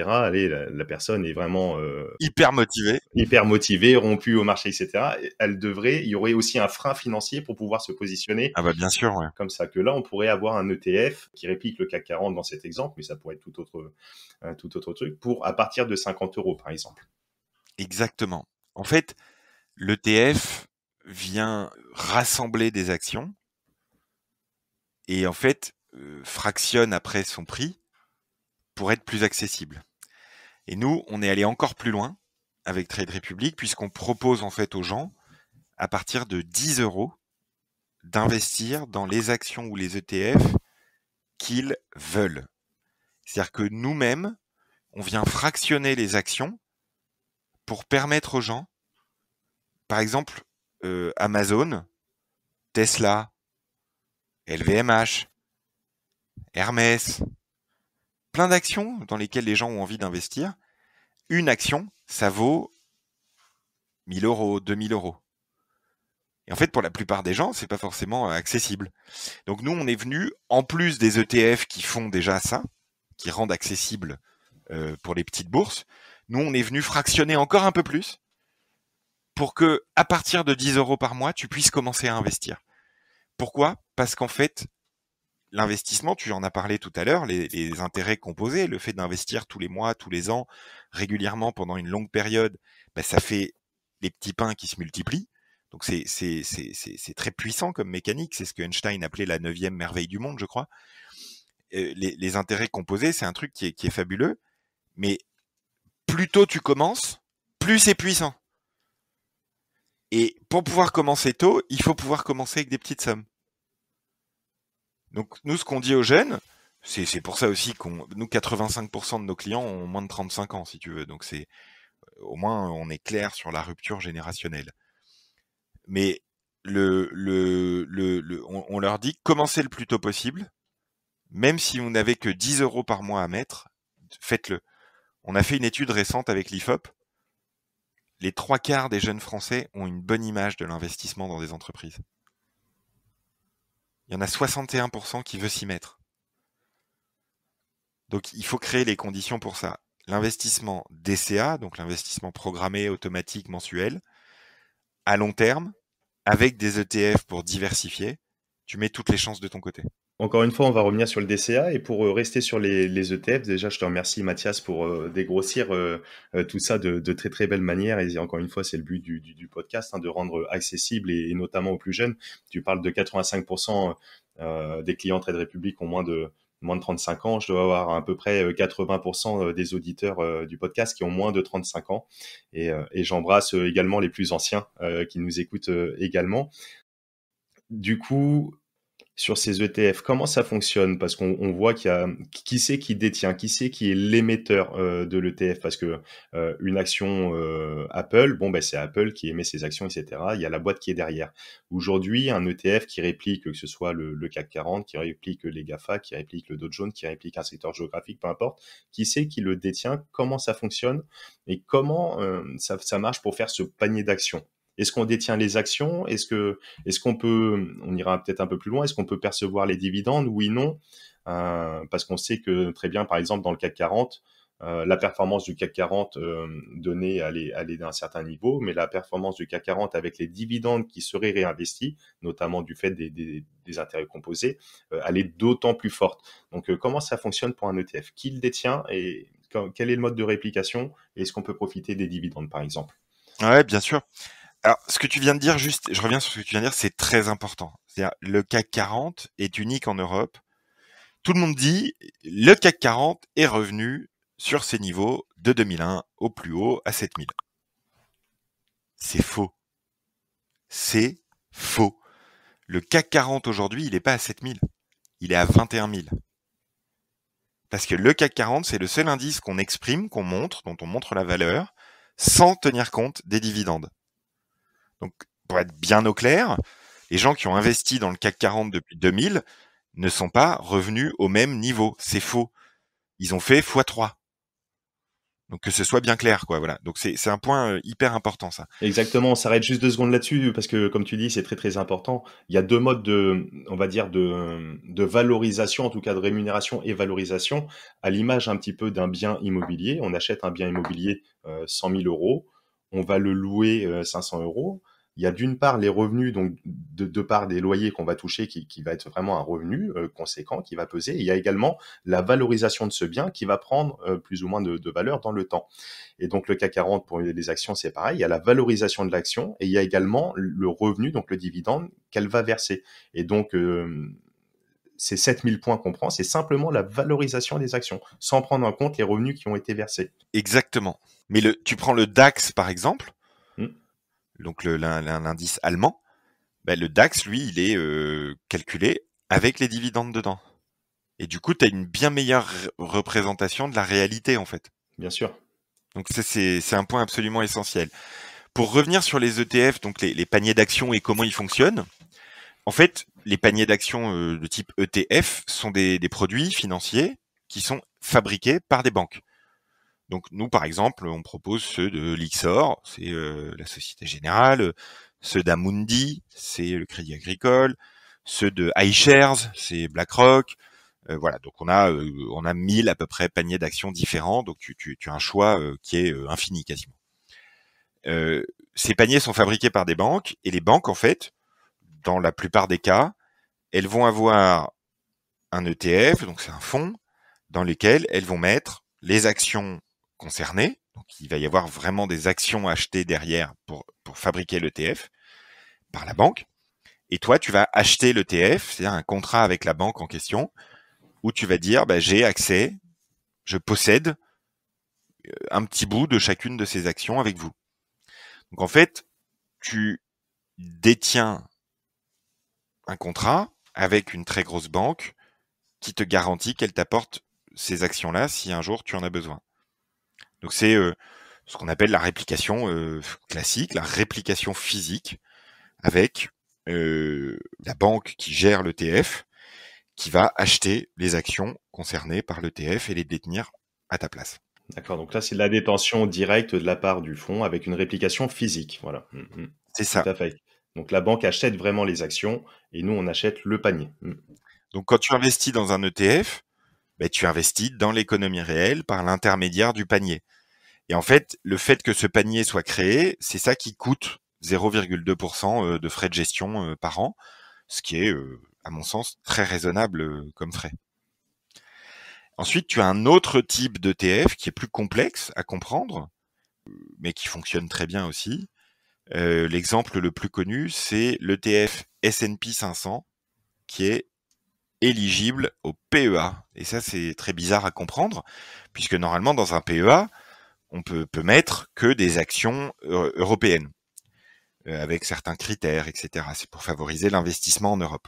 allez, la personne est vraiment hyper motivée, rompue au marché, etc. Il y aurait aussi un frein financier pour pouvoir se positionner. Ah bah bien sûr, ouais. Comme ça que là, on pourrait avoir un ETF qui réplique le CAC 40 dans cet exemple, mais ça pourrait être tout autre truc pour à partir de 50 euros, par exemple. Exactement. En fait, l'ETF vient rassembler des actions et en fait fractionne après son prix pour être plus accessible. Et nous, on est allé encore plus loin avec Trade Republic puisqu'on propose en fait aux gens à partir de 10 euros d'investir dans les actions ou les ETF qu'ils veulent. C'est-à-dire que nous-mêmes, on vient fractionner les actions pour permettre aux gens, par exemple, Amazon, Tesla, LVMH, Hermès, plein d'actions dans lesquelles les gens ont envie d'investir. Une action, ça vaut 1000 euros, 2000 euros. Et en fait, pour la plupart des gens, c'est pas forcément accessible. Donc nous, on est venu, en plus des ETF qui font déjà ça, qui rendent accessible pour les petites bourses. Nous, on est venu fractionner encore un peu plus pour que, à partir de 10 € par mois, tu puisses commencer à investir. Pourquoi ? Parce qu'en fait, l'investissement, tu en as parlé tout à l'heure, les intérêts composés, le fait d'investir tous les mois, tous les ans, régulièrement pendant une longue période, ça fait les petits pains qui se multiplient. Donc c'est très puissant comme mécanique. C'est ce que Einstein appelait la 9e merveille du monde, je crois. Les intérêts composés, c'est un truc qui est fabuleux. Mais plus tôt tu commences, plus c'est puissant. Et pour pouvoir commencer tôt, il faut pouvoir commencer avec des petites sommes. Donc nous, ce qu'on dit aux jeunes, c'est pour ça aussi nous 85% de nos clients ont moins de 35 ans, si tu veux. Donc c'est au moins on est clair sur la rupture générationnelle. Mais on leur dit commencez le plus tôt possible, même si vous n'avez que 10 € par mois à mettre, faites-le. On a fait une étude récente avec l'IFOP. Les 3/4 des jeunes Français ont une bonne image de l'investissement dans des entreprises. Il y en a 61% qui veulent s'y mettre. Donc il faut créer les conditions pour ça. L'investissement DCA, donc l'investissement programmé, automatique, mensuel, à long terme, avec des ETF pour diversifier, tu mets toutes les chances de ton côté. Encore une fois, on va revenir sur le DCA et pour rester sur les ETF, déjà, je te remercie Mathias pour dégrossir tout ça de très très belle manière. Et encore une fois, c'est le but du podcast, de rendre accessible et notamment aux plus jeunes. Tu parles de 85% des clients Trade Republic ont moins de 35 ans. Je dois avoir à peu près 80% des auditeurs du podcast qui ont moins de 35 ans. Et j'embrasse également les plus anciens qui nous écoutent également. Du coup, sur ces ETF, comment ça fonctionne? Parce qu'on voit qu'il y a qui c'est qui détient, qui c'est qui est l'émetteur de l'ETF? Parce que une action Apple, c'est Apple qui émet ses actions, etc. Il y a la boîte qui est derrière. Aujourd'hui, un ETF qui réplique que ce soit le CAC 40, qui réplique les GAFA, qui réplique le Dow Jones, qui réplique un secteur géographique, peu importe, qui c'est qui le détient? Comment ça fonctionne? Et comment ça marche pour faire ce panier d'actions? Est-ce qu'on détient les actions? Est-ce qu'on peut, on ira peut-être un peu plus loin, est-ce qu'on peut percevoir les dividendes? Oui, non. Parce qu'on sait que très bien, par exemple, dans le CAC 40, la performance du CAC 40 donnée, elle est d'un certain niveau, mais la performance du CAC 40 avec les dividendes qui seraient réinvestis, notamment du fait des intérêts composés, elle est d'autant plus forte. Donc, comment ça fonctionne pour un ETF? Qui le détient et quel est le mode de réplication? Est-ce qu'on peut profiter des dividendes, par exemple? Ouais, bien sûr. Alors, ce que tu viens de dire, je reviens sur ce que tu viens de dire, c'est très important. C'est-à-dire, le CAC 40 est unique en Europe. Tout le monde dit, le CAC 40 est revenu sur ses niveaux de 2001 au plus haut à 7000. C'est faux. C'est faux. Le CAC 40 aujourd'hui, il n'est pas à 7000. Il est à 21 000. Parce que le CAC 40, c'est le seul indice qu'on exprime, qu'on montre, dont on montre la valeur, sans tenir compte des dividendes. Donc, pour être bien au clair, les gens qui ont investi dans le CAC 40 depuis 2000 ne sont pas revenus au même niveau. C'est faux. Ils ont fait x3. Donc, que ce soit bien clair, quoi. Voilà. Donc, c'est un point hyper important, ça. Exactement. On s'arrête juste 2 secondes là-dessus parce que, comme tu dis, c'est très, très important. Il y a 2 modes on va dire, de valorisation, en tout cas de rémunération et valorisation, à l'image un petit peu d'un bien immobilier. On achète un bien immobilier 100 000 €. On va le louer 500 €. Il y a d'une part les revenus, donc de part des loyers qu'on va toucher, qui va être vraiment un revenu conséquent, qui va peser. Et il y a également la valorisation de ce bien qui va prendre plus ou moins de valeur dans le temps. Et donc le CAC 40 pour les actions, c'est pareil. Il y a la valorisation de l'action et il y a également le revenu, donc le dividende qu'elle va verser. Et donc ces 7000 points qu'on prend, c'est simplement la valorisation des actions, sans prendre en compte les revenus qui ont été versés. Exactement. Mais tu prends le DAX, par exemple, Mmh. donc l'indice allemand, le DAX, lui, il est calculé avec les dividendes dedans. Et du coup, tu as une bien meilleure représentation de la réalité, en fait. Bien sûr. Donc ça, c'est un point absolument essentiel. Pour revenir sur les ETF, donc les paniers d'actions et comment ils fonctionnent, en fait, les paniers d'actions de type ETF sont des produits financiers qui sont fabriqués par des banques. Donc nous, par exemple, on propose ceux de Lyxor, c'est la Société Générale, ceux d'Amundi, c'est le Crédit Agricole, ceux de iShares, c'est BlackRock, Voilà, donc on a 1000 à peu près paniers d'actions différents, donc tu as un choix qui est infini quasiment. Ces paniers sont fabriqués par des banques, et les banques, en fait, dans la plupart des cas, elles vont avoir un ETF, donc c'est un fonds, dans lequel elles vont mettre les actions concernées. Donc il va y avoir vraiment des actions achetées derrière pour fabriquer l'ETF par la banque. Et toi, tu vas acheter l'ETF, c'est-à-dire un contrat avec la banque en question, où tu vas dire, j'ai accès, je possède un petit bout de chacune de ces actions avec vous. Donc en fait, tu détiens un contrat avec une très grosse banque qui te garantit qu'elle t'apporte ces actions-là si un jour tu en as besoin. Donc c'est ce qu'on appelle la réplication classique, la réplication physique, avec la banque qui gère l'ETF, qui va acheter les actions concernées par l'ETF et les détenir à ta place. D'accord, donc là, c'est de la détention directe de la part du fonds avec une réplication physique. Voilà. C'est Tout ça. à fait. Donc la banque achète vraiment les actions et nous, on achète le panier. Donc quand tu investis dans un ETF, tu investis dans l'économie réelle par l'intermédiaire du panier. Et en fait, le fait que ce panier soit créé, c'est ça qui coûte 0,2% de frais de gestion par an, ce qui est, à mon sens, très raisonnable comme frais. Ensuite, tu as un autre type d'ETF qui est plus complexe à comprendre, mais qui fonctionne très bien aussi. L'exemple le plus connu, c'est l'ETF S&P 500, qui est éligible au PEA. Et ça, c'est très bizarre à comprendre, puisque normalement, dans un PEA, on peut mettre que des actions européennes, avec certains critères, etc. C'est pour favoriser l'investissement en Europe.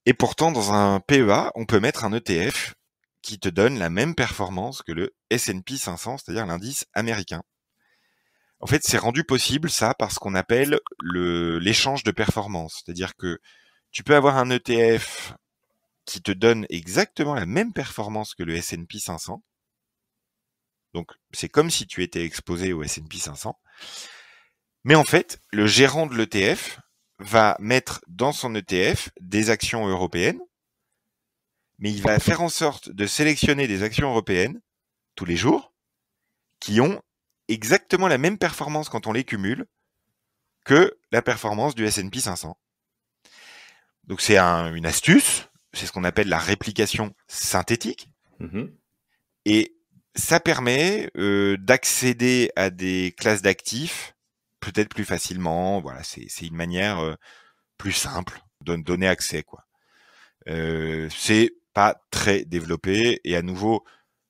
Et pourtant, dans un PEA, on peut mettre un ETF qui te donne la même performance que le S&P 500, c'est-à-dire l'indice américain. En fait, c'est rendu possible ça par ce qu'on appelle l'échange de performance. C'est-à-dire que tu peux avoir un ETF qui te donne exactement la même performance que le S&P 500. Donc, c'est comme si tu étais exposé au S&P 500. Mais en fait, le gérant de l'ETF va mettre dans son ETF des actions européennes, mais il va faire en sorte de sélectionner des actions européennes tous les jours qui ont exactement la même performance quand on les cumule que la performance du S&P 500. Donc c'est une astuce, c'est ce qu'on appelle la réplication synthétique, et ça permet d'accéder à des classes d'actifs peut-être plus facilement. Voilà, c'est une manière plus simple de donner accès, quoi. C'est pas très développé, et à nouveau,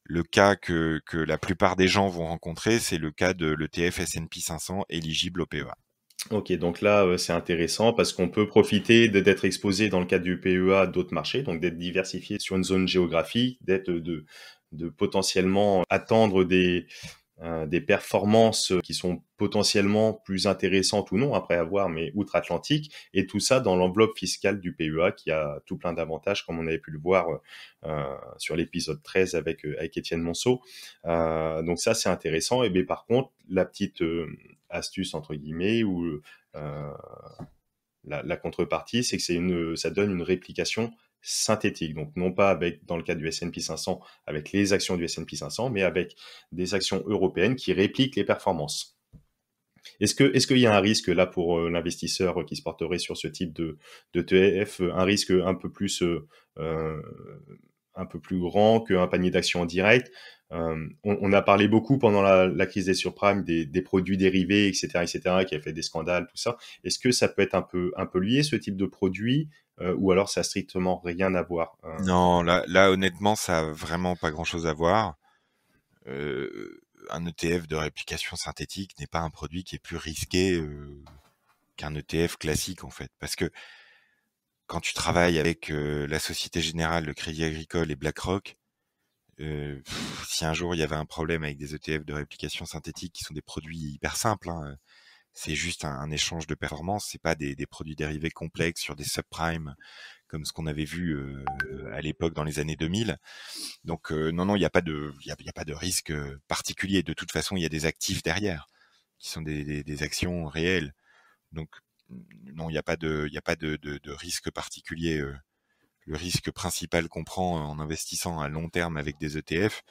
le cas que la plupart des gens vont rencontrer, c'est le cas de l'ETF S&P 500 éligible au PEA. Ok, donc là, c'est intéressant parce qu'on peut profiter d'être exposé dans le cadre du PEA à d'autres marchés, donc d'être diversifié sur une zone géographique, de potentiellement attendre des performances qui sont potentiellement plus intéressantes ou non, après avoir, mais outre-Atlantique, et tout ça dans l'enveloppe fiscale du PEA qui a tout plein d'avantages, comme on avait pu le voir sur l'épisode 13 avec Étienne Monceau. Donc ça, c'est intéressant. Et bien par contre, la petite astuce, entre guillemets, ou la contrepartie, c'est que ça donne une réplication synthétique. Donc, non pas avec, dans le cas du S&P 500, avec les actions du S&P 500, mais avec des actions européennes qui répliquent les performances. Est-ce qu'il y a un risque là pour l'investisseur qui se porterait sur ce type de TF, un risque un peu plus grand qu'un panier d'actions en direct? On a parlé beaucoup pendant la crise des subprimes des produits dérivés, etc., qui a fait des scandales, tout ça. Est-ce que ça peut être un peu lié, ce type de produit, ou alors ça a strictement rien à voir? Non, là honnêtement, ça a vraiment pas grand-chose à voir. Un ETF de réplication synthétique n'est pas un produit qui est plus risqué qu'un ETF classique, en fait. Parce que quand tu travailles avec la Société Générale, le Crédit Agricole et BlackRock, si un jour il y avait un problème avec des ETF de réplication synthétique qui sont des produits hyper simples, hein, c'est juste un échange de performance, c'est pas des produits dérivés complexes sur des subprimes comme ce qu'on avait vu à l'époque dans les années 2000. Donc non, il n'y a pas de risque particulier. De toute façon, il y a des actifs derrière qui sont des actions réelles. Donc non, il n'y a pas de risque particulier le risque principal qu'on prend en investissant à long terme avec des ETF,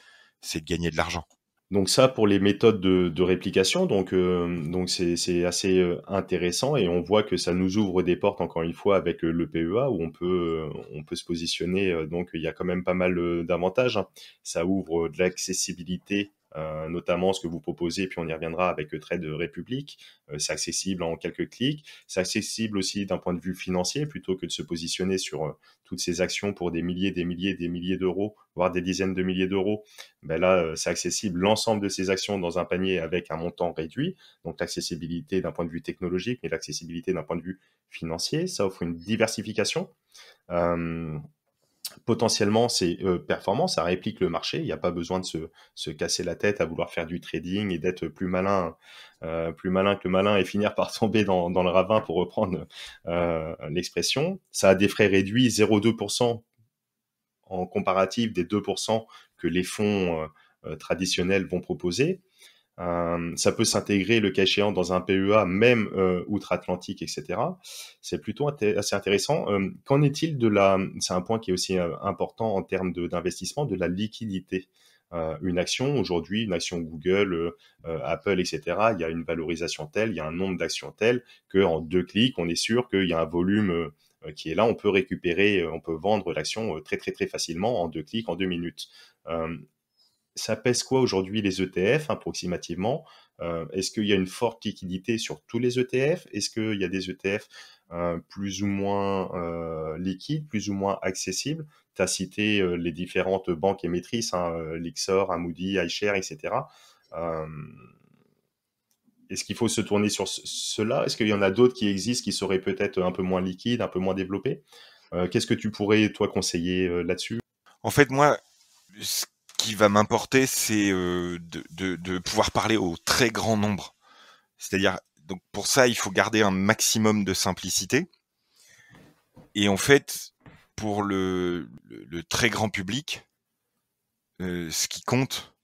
c'est de gagner de l'argent. Donc ça, pour les méthodes de réplication, donc c'est assez intéressant et on voit que ça nous ouvre des portes, encore une fois, avec le PEA, où on peut se positionner. Donc il y a quand même pas mal d'avantages, hein. Ça ouvre de l'accessibilité, notamment ce que vous proposez, puis on y reviendra avec Trade Republic. C'est accessible en quelques clics. C'est accessible aussi d'un point de vue financier, plutôt que de se positionner sur toutes ces actions pour des milliers, des milliers d'euros, voire des dizaines de milliers d'euros. Ben là, c'est accessible l'ensemble de ces actions dans un panier avec un montant réduit. Donc l'accessibilité d'un point de vue technologique, mais l'accessibilité d'un point de vue financier. Ça offre une diversification. Euh, Potentiellement, c'est performant, ça réplique le marché. Il n'y a pas besoin de se casser la tête à vouloir faire du trading et d'être plus malin que le malin et finir par tomber dans le ravin, pour reprendre l'expression. Ça a des frais réduits, 0,2% en comparatif des 2% que les fonds traditionnels vont proposer. Ça peut s'intégrer, le cas échéant, dans un PEA, même outre-Atlantique, etc. C'est plutôt assez intéressant. Qu'en est-il c'est un point qui est aussi important en termes d'investissement, de la liquidité. Une action, aujourd'hui, une action Google, Apple, etc., il y a une valorisation telle, il y a un nombre d'actions tel, qu'en 2 clics, on est sûr qu'il y a un volume qui est là, on peut récupérer, on peut vendre l'action très très très facilement en 2 clics, en 2 minutes. Ça pèse quoi aujourd'hui les ETF approximativement? Est-ce qu'il y a une forte liquidité sur tous les ETF? Est-ce qu'il y a des ETF plus ou moins liquides, plus ou moins accessibles? Tu as cité les différentes banques émettrices, hein, Lyxor, Amundi, iShares, etc. Euh, Est-ce qu'il faut se tourner sur cela? Est-ce qu'il y en a d'autres qui existent, qui seraient peut-être un peu moins liquides, un peu moins développés? Qu'est-ce que tu pourrais, toi, conseiller là-dessus? En fait, moi, ce qui va m'importer, c'est de pouvoir parler au très grand nombre. C'est-à-dire, donc pour ça, il faut garder un maximum de simplicité. Et en fait, pour le très grand public, ce qui compte,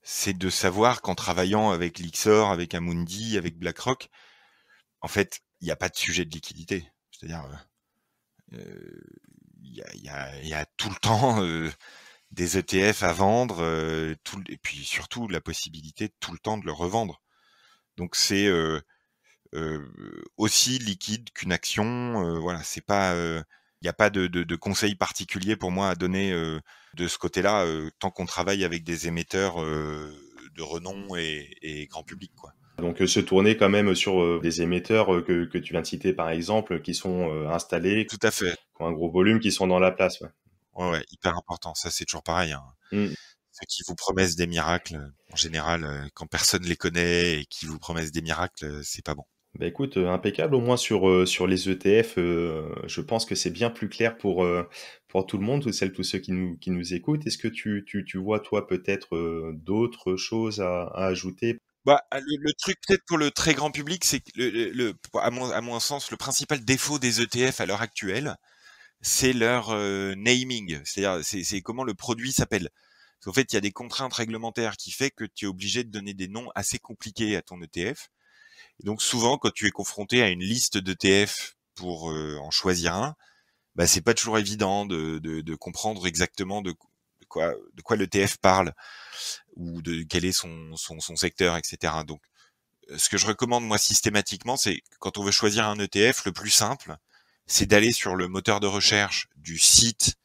c'est de savoir qu'en travaillant avec Lyxor, avec Amundi, avec BlackRock, en fait, il n'y a pas de sujet de liquidité. C'est-à-dire, il y a tout le temps des ETF à vendre, et puis surtout la possibilité tout le temps de le revendre. Donc c'est aussi liquide qu'une action. Voilà, c'est pas, il n'y a pas de conseils particuliers pour moi à donner de ce côté-là, tant qu'on travaille avec des émetteurs de renom et grand public, quoi. Donc se tourner quand même sur des émetteurs que tu viens de citer par exemple, qui sont installés, Tout à fait. qui ont un gros volume, qui sont dans la place. Ouais. Ouais, ouais, hyper important. Ça, c'est toujours pareil, hein. Mm. Ceux qui vous promettent des miracles, en général, quand personne les connaît et qui vous promettent des miracles, c'est pas bon. Bah écoute, impeccable. Au moins sur les ETF, je pense que c'est bien plus clair pour tout le monde, toutes celles, tous ceux qui nous écoutent. Est-ce que tu vois, toi, peut-être d'autres choses à ajouter? Bah, le truc peut-être pour le très grand public, c'est que à mon sens, le principal défaut des ETF à l'heure actuelle, c'est leur naming, c'est-à-dire c'est comment le produit s'appelle. Parce qu'en fait, il y a des contraintes réglementaires qui fait que tu es obligé de donner des noms assez compliqués à ton ETF. Et donc souvent, quand tu es confronté à une liste d'ETF pour en choisir un, bah c'est pas toujours évident de comprendre exactement de quoi l'ETF parle ou de quel est son secteur, etc. Donc ce que je recommande moi systématiquement, c'est quand on veut choisir un ETF, le plus simple, c'est d'aller sur le moteur de recherche du site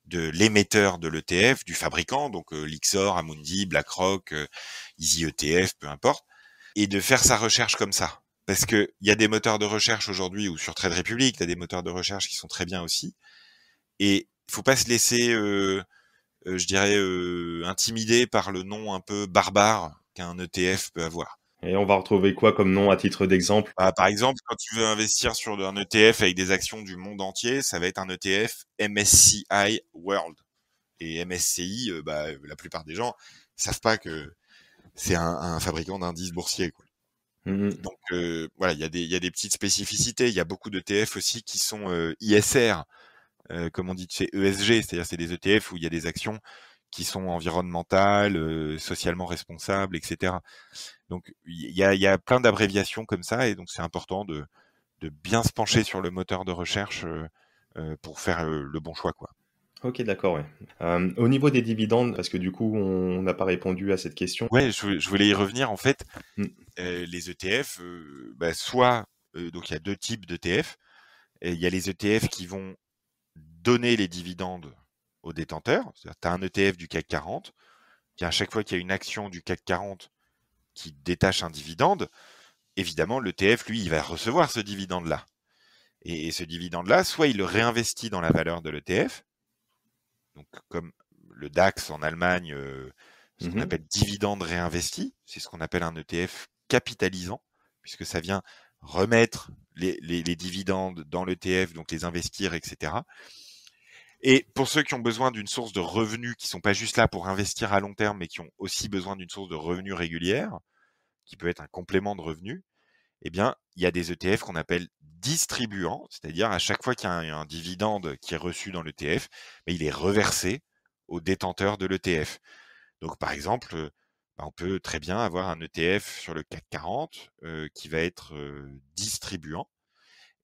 de l'émetteur de l'ETF, du fabricant, donc Lyxor, Amundi, BlackRock, Easy ETF, peu importe, et de faire sa recherche comme ça. Parce que il y a des moteurs de recherche aujourd'hui, ou sur Trade Republic, il y a des moteurs de recherche qui sont très bien aussi, et il faut pas se laisser, je dirais, intimider par le nom un peu barbare qu'un ETF peut avoir. Et on va retrouver quoi comme nom à titre d'exemple? Bah, par exemple, quand tu veux investir sur un ETF avec des actions du monde entier, ça va être un ETF MSCI World. Et MSCI, bah, la plupart des gens savent pas que c'est un fabricant d'indices boursiers, quoi. Mhm. Donc voilà, il y a des petites spécificités. Il y a beaucoup d'ETF aussi qui sont ISR, comme on dit, c'est ESG, c'est-à-dire c'est des ETF où il y a des actions qui sont environnementales, socialement responsables, etc. Donc il y a plein d'abréviations comme ça, et donc c'est important de bien se pencher sur le moteur de recherche pour faire le bon choix, quoi. OK, d'accord, ouais. Au niveau des dividendes, parce que du coup, on n'a pas répondu à cette question. Ouais, je voulais y revenir. En fait, Mmh. les ETF, soit donc il y a 2 types d'ETF. Et il y a les ETF qui vont donner les dividendes aux détenteurs. C'est-à-dire, tu as un ETF du CAC 40, qui à chaque fois qu'il y a une action du CAC 40 qui détache un dividende, évidemment, l'ETF, lui, il va recevoir ce dividende-là. Et ce dividende-là, soit il le réinvestit dans la valeur de l'ETF, donc comme le DAX en Allemagne, ce qu'on Mmh. appelle dividende réinvesti, c'est ce qu'on appelle un ETF capitalisant, puisque ça vient remettre les dividendes dans l'ETF, donc les investir, etc. Et pour ceux qui ont besoin d'une source de revenus, qui sont pas juste là pour investir à long terme, mais qui ont aussi besoin d'une source de revenus régulière, qui peut être un complément de revenus, eh bien, il y a des ETF qu'on appelle distribuants, c'est-à-dire à chaque fois qu'il y a un dividende qui est reçu dans l'ETF, mais il est reversé aux détenteurs de l'ETF. Donc, par exemple, on peut très bien avoir un ETF sur le CAC 40 qui va être distribuant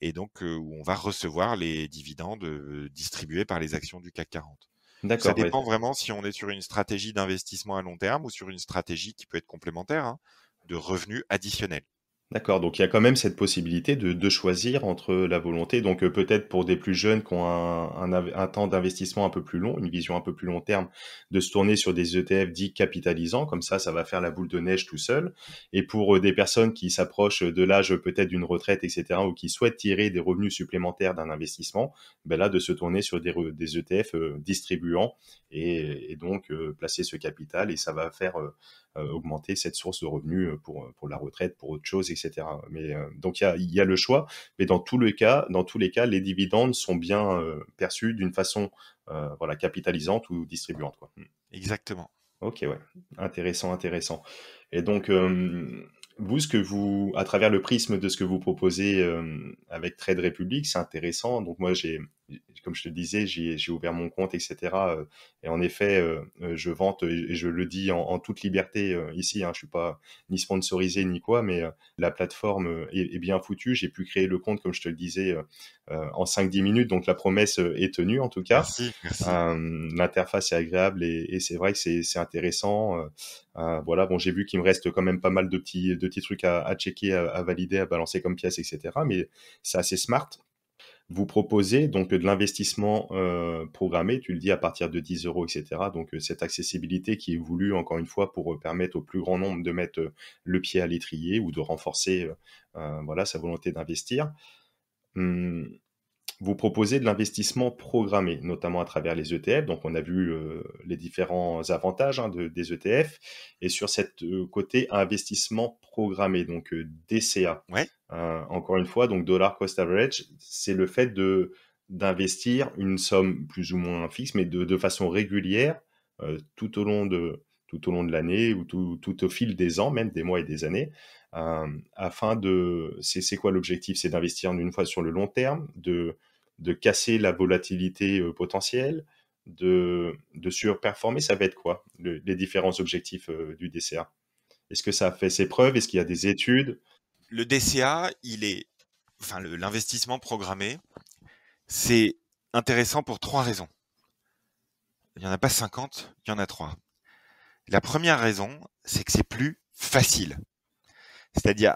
et donc où on va recevoir les dividendes distribués par les actions du CAC 40. Ça D'accord, ouais. dépend vraiment si on est sur une stratégie d'investissement à long terme ou sur une stratégie qui peut être complémentaire, hein, de revenus additionnels. D'accord, donc il y a quand même cette possibilité de choisir entre la volonté donc peut-être pour des plus jeunes qui ont un temps d'investissement un peu plus long, une vision un peu plus long terme, de se tourner sur des ETF dits capitalisants, comme ça va faire la boule de neige tout seul. Et pour, des personnes qui s'approchent de l'âge peut-être d'une retraite et cetera ou qui souhaitent tirer des revenus supplémentaires d'un investissement, ben là de se tourner sur des ETF, distribuants et donc placer ce capital et ça va faire, augmenter cette source de revenus pour la retraite, pour autre chose, etc. Mais donc il y a le choix, mais dans tous les cas, les dividendes sont bien perçus d'une façon voilà capitalisante ou distribuante, quoi. Exactement. Ok, ouais, intéressant, intéressant. Et donc, vous, à travers le prisme de ce que vous proposez avec Trade Republic, c'est intéressant. Donc moi, comme je te le disais, j'ai ouvert mon compte, etc. Et en effet, je vante et je le dis en toute liberté ici. Hein, je suis pas ni sponsorisé ni quoi, mais la plateforme est bien foutue. J'ai pu créer le compte, comme je te le disais, en 5-10 minutes. Donc la promesse est tenue en tout cas. Merci, merci. L'interface est agréable et c'est vrai que c'est intéressant. Voilà, bon, j'ai vu qu'il me reste quand même pas mal de petits trucs à checker, à valider, à balancer comme pièces, etc. Mais c'est assez smart. Vous proposez donc de l'investissement programmé, tu le dis à partir de 10 euros, etc. Donc cette accessibilité qui est voulue encore une fois pour permettre au plus grand nombre de mettre le pied à l'étrier ou de renforcer voilà sa volonté d'investir. Hum, Vous proposez de l'investissement programmé, notamment à travers les ETF. Donc, on a vu les différents avantages hein, des ETF. Et sur cette côté investissement programmé, donc DCA. Ouais, Encore une fois, donc dollar cost average, c'est le fait d'investir une somme plus ou moins fixe, mais de façon régulière tout au long de l'année ou tout au fil des ans, même des mois et des années, afin c'est quoi l'objectif? C'est d'investir une fois sur le long terme, de casser la volatilité potentielle, de surperformer, ça va être quoi les différents objectifs du DCA? Est-ce que ça a fait ses preuves? Est-ce qu'il y a des études? le DCA, l'investissement programmé, c'est intéressant pour 3 raisons. Il y en a pas 50, il y en a 3. La première raison, c'est que c'est plus facile. C'est-à-dire,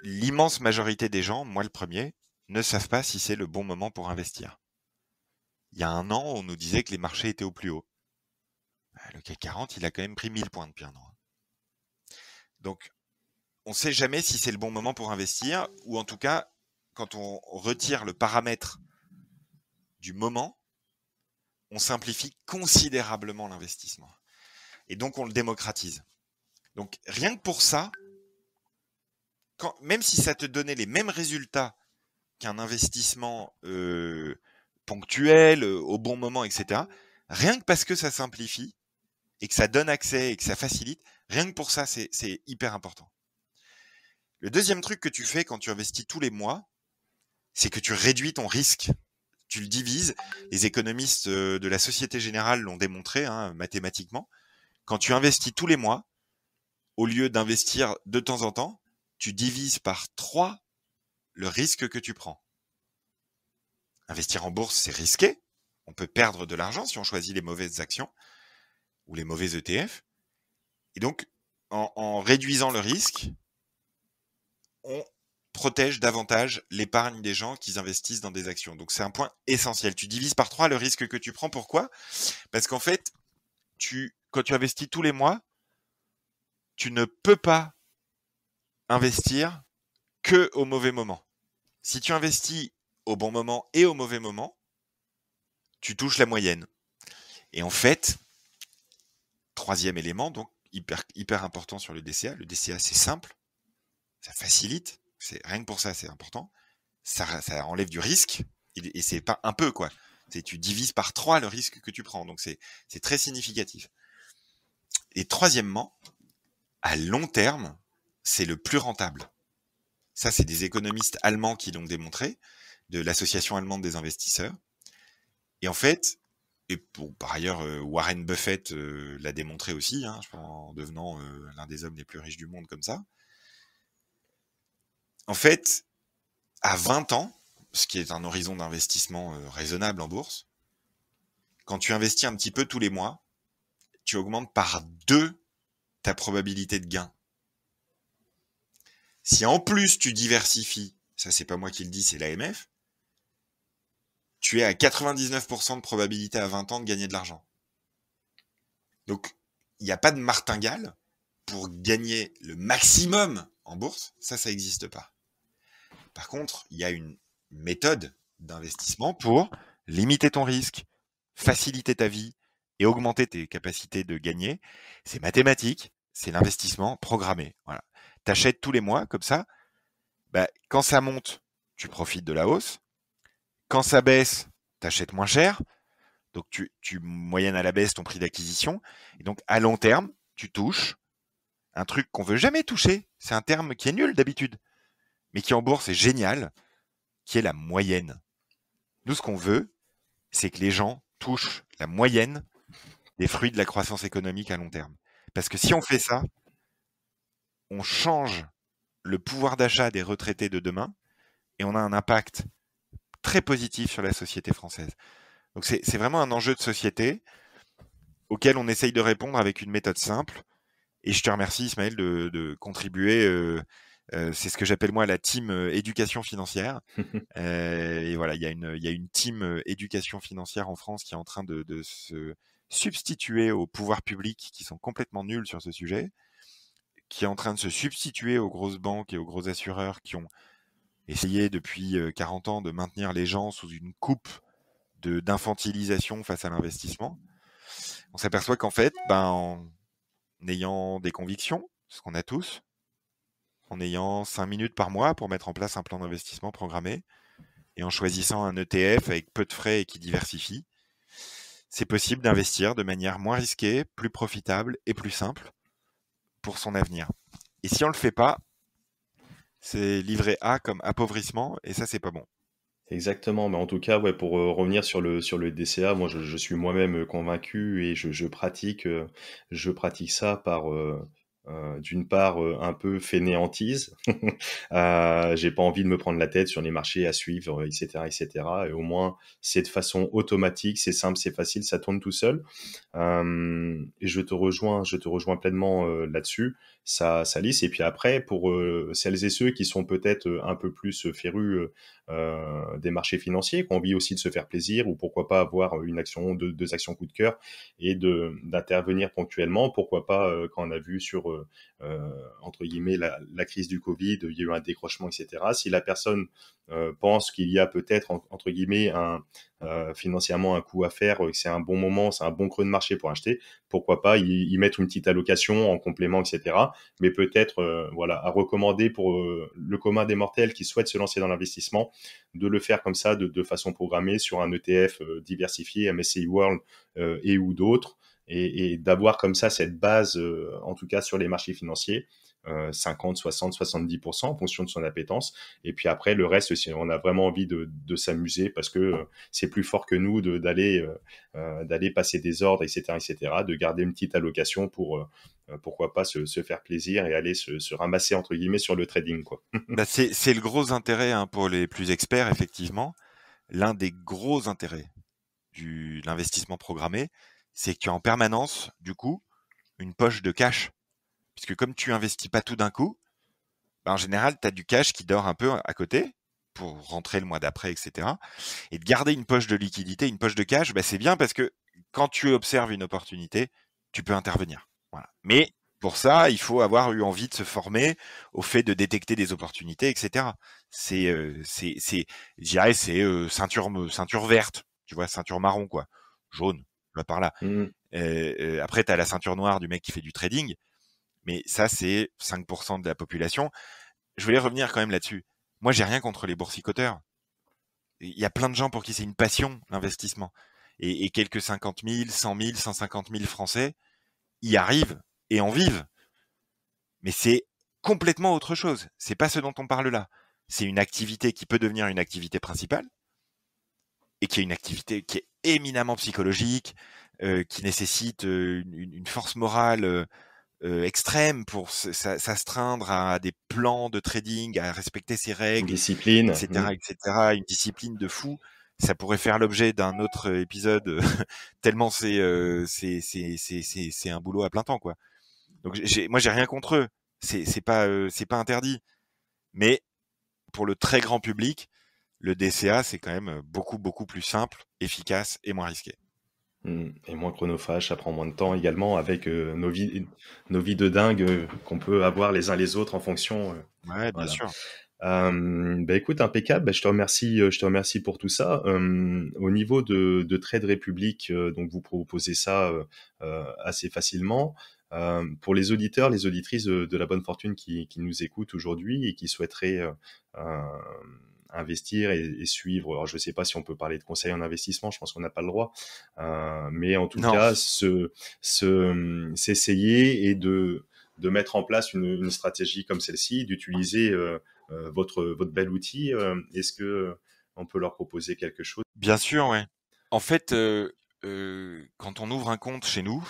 l'immense majorité des gens, moi le premier, ne savent pas si c'est le bon moment pour investir. Il y a un an, on nous disait que les marchés étaient au plus haut. Le CAC 40, il a quand même pris 1000 points depuis un an. Donc, on ne sait jamais si c'est le bon moment pour investir, ou en tout cas, quand on retire le paramètre du moment, on simplifie considérablement l'investissement. Et donc, on le démocratise. Donc, rien que pour ça, même si ça te donnait les mêmes résultats qu'un investissement ponctuel, au bon moment, etc., rien que parce que ça simplifie, et que ça donne accès, et que ça facilite, rien que pour ça, c'est hyper important. Le deuxième truc que tu fais quand tu investis tous les mois, c'est que tu réduis ton risque. Tu le divises. Les économistes de la Société Générale l'ont démontré mathématiquement. Quand tu investis tous les mois, au lieu d'investir de temps en temps, tu divises par 3 le risque que tu prends. Investir en bourse, c'est risqué. On peut perdre de l'argent si on choisit les mauvaises actions ou les mauvais ETF. Et donc, en réduisant le risque, on protège davantage l'épargne des gens qui investissent dans des actions. Donc, c'est un point essentiel. Tu divises par 3 le risque que tu prends. Pourquoi? Parce qu'en fait, quand tu investis tous les mois, tu ne peux pas investir que au mauvais moment. Si tu investis au bon moment et au mauvais moment, tu touches la moyenne. Et en fait, troisième élément, donc hyper important sur le DCA. Le DCA, c'est simple, ça facilite. Rien que pour ça, c'est important. Ça enlève du risque et c'est pas un peu quoi. Tu divises par 3 le risque que tu prends. Donc c'est très significatif. Et troisièmement, à long terme, c'est le plus rentable. Ça, c'est des économistes allemands qui l'ont démontré, de l'association allemande des investisseurs. Et en fait, par ailleurs, Warren Buffett l'a démontré aussi, hein, en devenant l'un des hommes les plus riches du monde comme ça. En fait, à 20 ans, ce qui est un horizon d'investissement raisonnable en bourse, quand tu investis un petit peu tous les mois, tu augmentes par 2 ta probabilité de gain. Si en plus tu diversifies, ça c'est pas moi qui le dis, c'est l'AMF, tu es à 99% de probabilité à 20 ans de gagner de l'argent. Donc, il n'y a pas de martingale pour gagner le maximum en bourse, ça n'existe pas. Par contre, il y a une méthode d'investissement pour limiter ton risque, faciliter ta vie et augmenter tes capacités de gagner. C'est mathématique, c'est l'investissement programmé. Voilà. T'achètes tous les mois, comme ça, quand ça monte, tu profites de la hausse. Quand ça baisse, t'achètes moins cher. Donc, tu moyennes à la baisse ton prix d'acquisition. Et donc, à long terme, tu touches un truc qu'on veut jamais toucher. C'est un terme qui est nul d'habitude, mais qui en bourse est génial, qui est la moyenne. Nous, ce qu'on veut, c'est que les gens touchent la moyenne des fruits de la croissance économique à long terme. Parce que si on fait ça, on change le pouvoir d'achat des retraités de demain et on a un impact très positif sur la société française. Donc, c'est vraiment un enjeu de société auquel on essaye de répondre avec une méthode simple. Et je te remercie, Ismaël, de contribuer. C'est ce que j'appelle moi la team éducation financière. Et voilà, il y a une team éducation financière en France qui est en train de se substituer aux pouvoirs publics qui sont complètement nuls sur ce sujet, qui est en train de se substituer aux grosses banques et aux gros assureurs qui ont essayé depuis 40 ans de maintenir les gens sous une coupe d'infantilisation face à l'investissement. On s'aperçoit qu'en fait, en ayant des convictions, ce qu'on a tous, en ayant 5 minutes par mois pour mettre en place un plan d'investissement programmé et en choisissant un ETF avec peu de frais et qui diversifie, c'est possible d'investir de manière moins risquée, plus profitable et plus simple pour son avenir. Et si on le fait pas, c'est livret A comme appauvrissement et ça, c'est pas bon. Exactement, mais en tout cas, ouais, pour revenir sur le DCA, moi je suis moi-même convaincu et je pratique ça par d'une part un peu fainéantise. J'ai pas envie de me prendre la tête sur les marchés à suivre, etc., etc. Et au moins c'est de façon automatique, c'est simple, c'est facile, ça tourne tout seul. Et je te rejoins pleinement là-dessus. Ça lisse. Et puis après, pour celles et ceux qui sont peut-être un peu plus férus des marchés financiers, qui ont envie aussi de se faire plaisir, ou pourquoi pas avoir une action, deux actions coup de cœur, et d'intervenir ponctuellement. Pourquoi pas, quand on a vu sur entre guillemets la crise du Covid, il y a eu un décrochement, etc. Si la personne pense qu'il y a peut-être entre guillemets financièrement un coup à faire, que c'est un bon moment, c'est un bon creux de marché pour acheter, pourquoi pas y mettre une petite allocation en complément, etc. Mais peut-être voilà, à recommander pour le commun des mortels qui souhaitent se lancer dans l'investissement, de le faire comme ça, de façon programmée sur un ETF diversifié, MSCI World et ou d'autres, et d'avoir comme ça cette base, en tout cas sur les marchés financiers, 50, 60, 70% en fonction de son appétence. Et puis après, le reste, si on a vraiment envie de s'amuser, parce que c'est plus fort que nous d'aller passer des ordres, etc., etc., de garder une petite allocation pour pourquoi pas se faire plaisir et aller se ramasser entre guillemets sur le trading, quoi. C'est le gros intérêt pour les plus experts, effectivement. l'un des gros intérêts de l'investissement programmé, c'est que tu as en permanence, du coup, une poche de cash. Puisque comme tu investis pas tout d'un coup, ben, en général, tu as du cash qui dort un peu à côté pour rentrer le mois d'après, etc. Et de garder une poche de liquidité, une poche de cash, ben, c'est bien parce que quand tu observes une opportunité, tu peux intervenir. Voilà. Mais pour ça, il faut avoir eu envie de se former au fait de détecter des opportunités, etc. Je dirais, c'est ceinture verte, tu vois, ceinture marron, quoi, jaune, là par là. Mmh. Après, tu as la ceinture noire du mec qui fait du trading, mais ça, c'est 5% de la population. Je voulais revenir quand même là-dessus. Moi, j'ai rien contre les boursicoteurs. Il y a plein de gens pour qui c'est une passion, l'investissement. Et quelques 50 000, 100 000, 150 000 Français y arrivent et en vivent. Mais c'est complètement autre chose. C'est pas ce dont on parle là. C'est une activité qui peut devenir une activité principale et qui est une activité qui est éminemment psychologique, qui nécessite une force morale extrême pour s'astreindre à des plans de trading, à respecter ses Une règles, discipline. etc., etc., une discipline de fou. Ça pourrait faire l'objet d'un autre épisode tellement c'est un boulot à plein temps, quoi. Donc moi j'ai rien contre eux. C'est pas interdit. Mais pour le très grand public, le DCA c'est quand même beaucoup plus simple, efficace et moins risqué. Et moins chronophage, ça prend moins de temps également avec nos vies de dingue qu'on peut avoir les uns les autres en fonction. Ouais, bien Voilà. sûr. Bah écoute, impeccable. Bah, je te remercie pour tout ça. Au niveau de Trade Republic, donc vous proposez ça assez facilement. Pour les auditeurs, les auditrices de la bonne fortune qui nous écoutent aujourd'hui et qui souhaiteraient euh, investir et suivre. Alors, je ne sais pas si on peut parler de conseil en investissement, je pense qu'on n'a pas le droit, mais en tout Non. cas, s'essayer et de mettre en place une stratégie comme celle-ci, d'utiliser votre bel outil. Est-ce que on peut leur proposer quelque chose? Bien sûr, ouais. En fait, quand on ouvre un compte chez nous,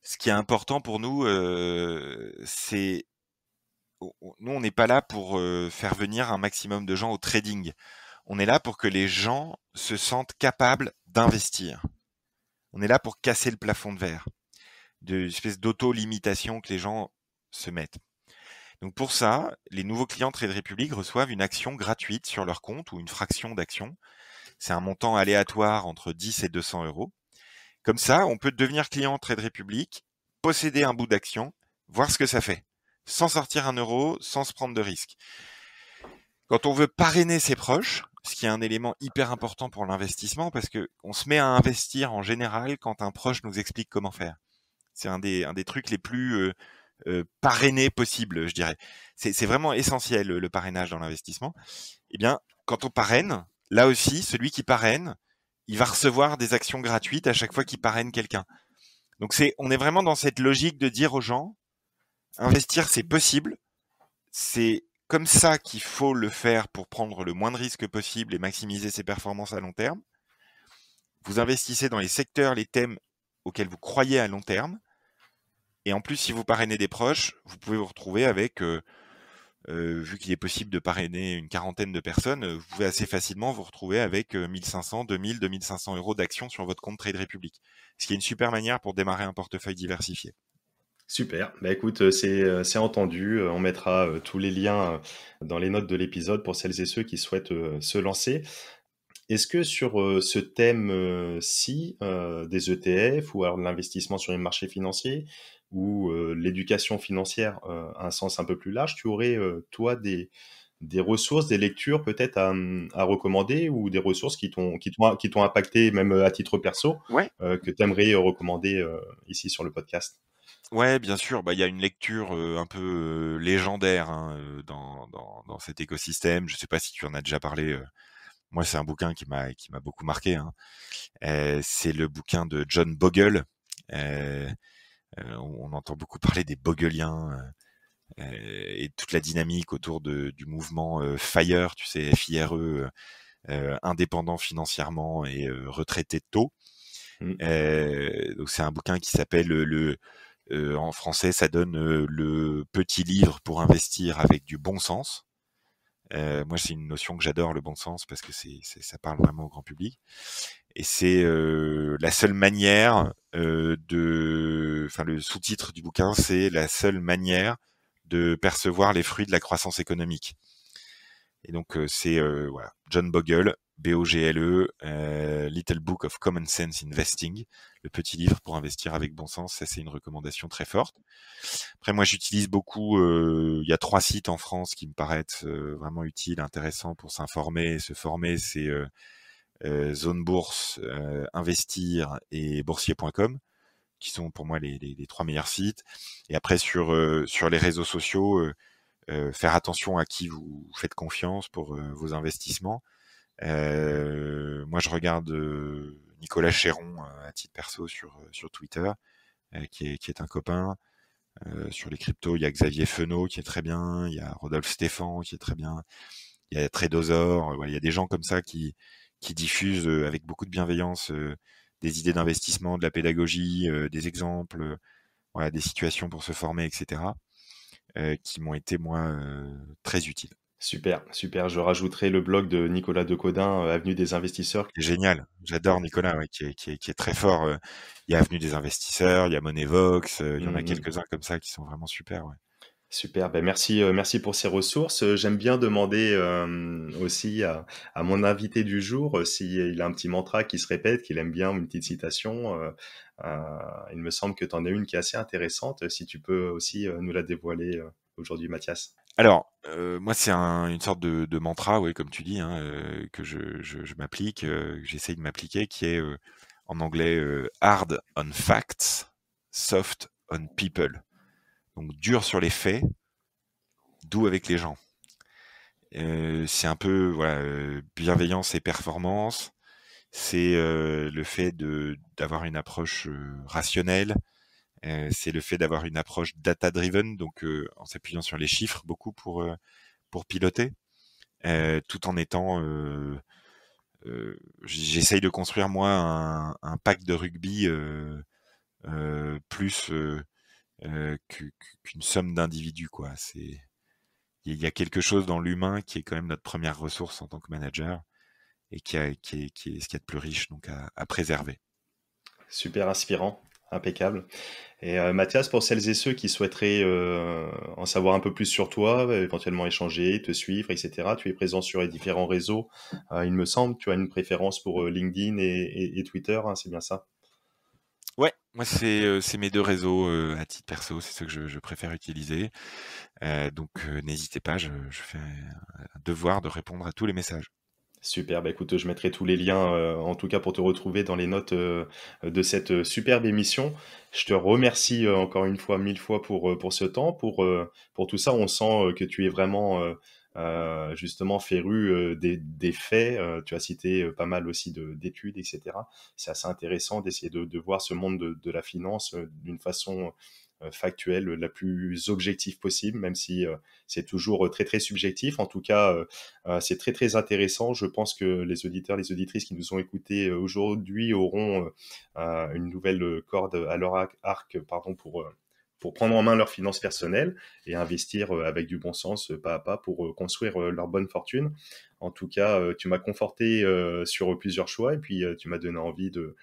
ce qui est important pour nous, c'est nous, on n'est pas là pour faire venir un maximum de gens au trading. On est là pour que les gens se sentent capables d'investir. On est là pour casser le plafond de verre, de espèce d'auto-limitation que les gens se mettent. Donc pour ça, les nouveaux clients Trade Republic reçoivent une action gratuite sur leur compte ou une fraction d'action. C'est un montant aléatoire entre 10 et 200 euros. Comme ça, on peut devenir client Trade Republic, posséder un bout d'action, voir ce que ça fait, sans sortir un euro, sans se prendre de risques. Quand on veut parrainer ses proches, ce qui est un élément hyper important pour l'investissement, parce que on se met à investir en général quand un proche nous explique comment faire. C'est un des trucs les plus parrainés possibles, je dirais. C'est vraiment essentiel le parrainage dans l'investissement. Eh bien, quand on parraine, là aussi, celui qui parraine, il va recevoir des actions gratuites à chaque fois qu'il parraine quelqu'un. Donc on est vraiment dans cette logique de dire aux gens, investir c'est possible, c'est comme ça qu'il faut le faire pour prendre le moins de risques possible et maximiser ses performances à long terme. Vous investissez dans les secteurs, les thèmes auxquels vous croyez à long terme. Et en plus, si vous parrainez des proches, vous pouvez vous retrouver avec, vu qu'il est possible de parrainer une quarantaine de personnes, vous pouvez assez facilement vous retrouver avec 1500, 2000, 2500 euros d'actions sur votre compte Trade Republic. Ce qui est une super manière pour démarrer un portefeuille diversifié. Super. Bah écoute, c'est entendu. On mettra tous les liens dans les notes de l'épisode pour celles et ceux qui souhaitent se lancer. Est-ce que sur ce thème-ci des ETF ou alors de l'investissement sur les marchés financiers ou l'éducation financière à un sens un peu plus large, tu aurais toi des ressources, des lectures peut-être à recommander ou des ressources qui t'ont impacté même à titre perso Ouais. que tu aimerais recommander ici sur le podcast? Ouais, bien sûr. Bah, il y a une lecture un peu légendaire hein, dans cet écosystème. Je sais pas si tu en as déjà parlé. Moi, c'est un bouquin qui m'a beaucoup marqué. Hein. C'est le bouquin de John Bogle. On entend beaucoup parler des Bogeliens et toute la dynamique autour du mouvement FIRE, tu sais, FIRE, indépendant financièrement et retraité tôt. Mmh. Donc c'est un bouquin qui s'appelle en français, ça donne le petit livre pour investir avec du bon sens. Moi, c'est une notion que j'adore, le bon sens, parce que ça parle vraiment au grand public. Et c'est la seule manière enfin, le sous-titre du bouquin, c'est la seule manière de percevoir les fruits de la croissance économique. Et donc c'est voilà, John Bogle, Bogle, Little Book of Common Sense Investing, le petit livre pour investir avec bon sens. Ça, c'est une recommandation très forte. Après, moi, j'utilise beaucoup. Il y a 3 sites en France qui me paraissent vraiment utiles, intéressants pour s'informer et se former. C'est Zone Bourse, Investir et Boursier.com, qui sont pour moi les 3 meilleurs sites. Et après, sur les réseaux sociaux, faire attention à qui vous faites confiance pour vos investissements. Moi, je regarde Nicolas Chéron à titre perso sur Twitter, qui est un copain. Sur les cryptos, il y a Xavier Fenot qui est très bien, il y a Rodolphe Stéphan qui est très bien, il y a Tradosor, voilà, il y a des gens comme ça qui diffusent avec beaucoup de bienveillance des idées d'investissement, de la pédagogie, des exemples, voilà, des situations pour se former, etc., qui m'ont été, moi, très utiles. Super, super. Je rajouterai le blog de Nicolas Decodin, Avenue des investisseurs. C'est génial, j'adore Nicolas, ouais, qui est très fort. Il y a Avenue des investisseurs, il y a Moneyvox, il y en a Mmh. quelques-uns comme ça qui sont vraiment super, ouais. Super, ben merci, merci pour ces ressources. J'aime bien demander, aussi à mon invité du jour, s'il a un petit mantra qui se répète, qu'il aime bien, ou une petite citation. Heu, il me semble que tu en as une qui est assez intéressante, si tu peux aussi, nous la dévoiler, aujourd'hui, Mathias? Alors, moi, c'est une sorte de mantra, oui, comme tu dis, hein, que je m'applique, que j'essaye de m'appliquer, qui est, en anglais, hard on facts, soft on people. Donc dur sur les faits, doux avec les gens. C'est un peu, voilà, bienveillance et performance. C'est, le fait d'avoir une approche, rationnelle. C'est le fait d'avoir une approche data driven, donc en s'appuyant sur les chiffres beaucoup pour piloter. Tout en étant, j'essaye de construire moi un pack de rugby plus qu'une somme d'individus, quoi. Il y a quelque chose dans l'humain qui est quand même notre première ressource en tant que manager et qui est ce qu'il y a de plus riche, donc à préserver. Super inspirant, impeccable. Et Mathias, pour celles et ceux qui souhaiteraient en savoir un peu plus sur toi, éventuellement échanger, te suivre, etc., tu es présent sur les différents réseaux. Il me semble, tu as une préférence pour LinkedIn et Twitter, hein, c'est bien ça? Ouais, moi c'est mes 2 réseaux à titre perso, c'est ceux que je préfère utiliser. Donc n'hésitez pas, je fais un devoir de répondre à tous les messages. Super, bah écoute, je mettrai tous les liens, en tout cas pour te retrouver dans les notes de cette superbe émission. Je te remercie encore une fois, 1000 fois pour ce temps, pour tout ça. On sent que tu es vraiment justement féru des faits. Tu as cité pas mal aussi d'études, etc. C'est assez intéressant d'essayer de voir ce monde de la finance d'une façon factuelle, la plus objective possible, même si c'est toujours très très subjectif. En tout cas, c'est très très intéressant. Je pense que les auditeurs, les auditrices qui nous ont écoutés aujourd'hui auront une nouvelle corde à leur arc, pardon, pour prendre en main leurs finances personnelles et investir avec du bon sens, pas à pas, pour construire leur bonne fortune. En tout cas, tu m'as conforté sur plusieurs choix et puis tu m'as donné envie de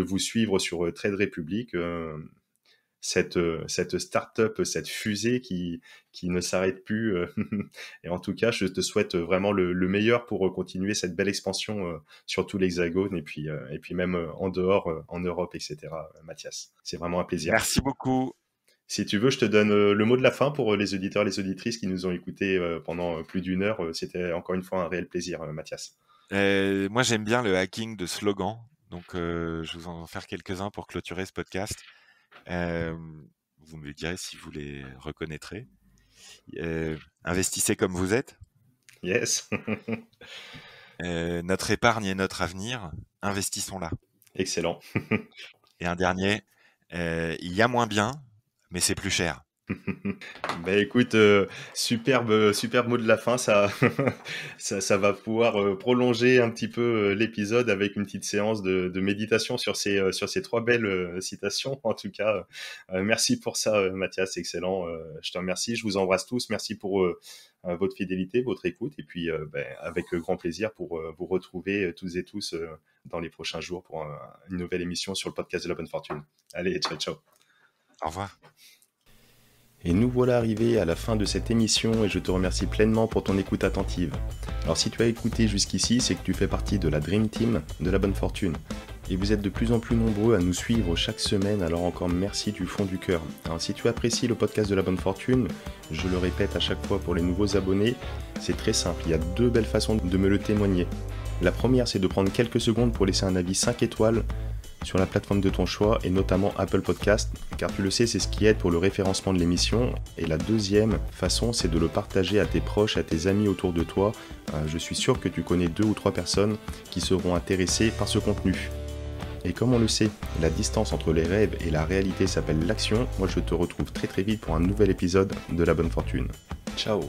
vous suivre sur Trade Republic. Cette start-up, cette fusée qui ne s'arrête plus. Et en tout cas, je te souhaite vraiment le meilleur pour continuer cette belle expansion sur tout l'Hexagone et puis même en dehors, en Europe, etc. Mathias, c'est vraiment un plaisir. Merci beaucoup. Si tu veux, je te donne le mot de la fin pour les auditeurs, les auditrices qui nous ont écoutés pendant plus d'une heure. C'était encore une fois un réel plaisir, Mathias. Moi j'aime bien le hacking de slogans, donc je vous en faire quelques-uns pour clôturer ce podcast. Vous me direz si vous les reconnaîtrez. Investissez comme vous êtes. Yes. Notre épargne est notre avenir. Investissons-la. Excellent. Et un dernier, il y a moins bien, mais c'est plus cher. Bah écoute, superbe mot de la fin, ça, ça va pouvoir prolonger un petit peu l'épisode avec une petite séance de méditation sur ces trois belles citations. En tout cas, merci pour ça, Mathias, c'est excellent. Je te remercie, je vous embrasse tous. Merci pour votre fidélité, votre écoute, et puis ben, avec grand plaisir pour vous retrouver toutes et tous dans les prochains jours pour une nouvelle émission sur le podcast de la bonne fortune. Allez, ciao, ciao. Au revoir. Et nous voilà arrivés à la fin de cette émission et je te remercie pleinement pour ton écoute attentive. Alors si tu as écouté jusqu'ici, c'est que tu fais partie de la Dream Team de la bonne fortune. Et vous êtes de plus en plus nombreux à nous suivre chaque semaine, alors encore merci du fond du cœur. Alors si tu apprécies le podcast de la bonne fortune, je le répète à chaque fois pour les nouveaux abonnés, c'est très simple, il y a deux belles façons de me le témoigner. La première, c'est de prendre quelques secondes pour laisser un avis 5 étoiles sur la plateforme de ton choix et notamment Apple Podcast, car tu le sais, c'est ce qui aide pour le référencement de l'émission. Et la deuxième façon, c'est de le partager à tes proches, à tes amis autour de toi. Je suis sûr que tu connais 2 ou 3 personnes qui seront intéressées par ce contenu. Et comme on le sait, la distance entre les rêves et la réalité s'appelle l'action. Moi, je te retrouve très très vite pour un nouvel épisode de La Bonne Fortune. Ciao!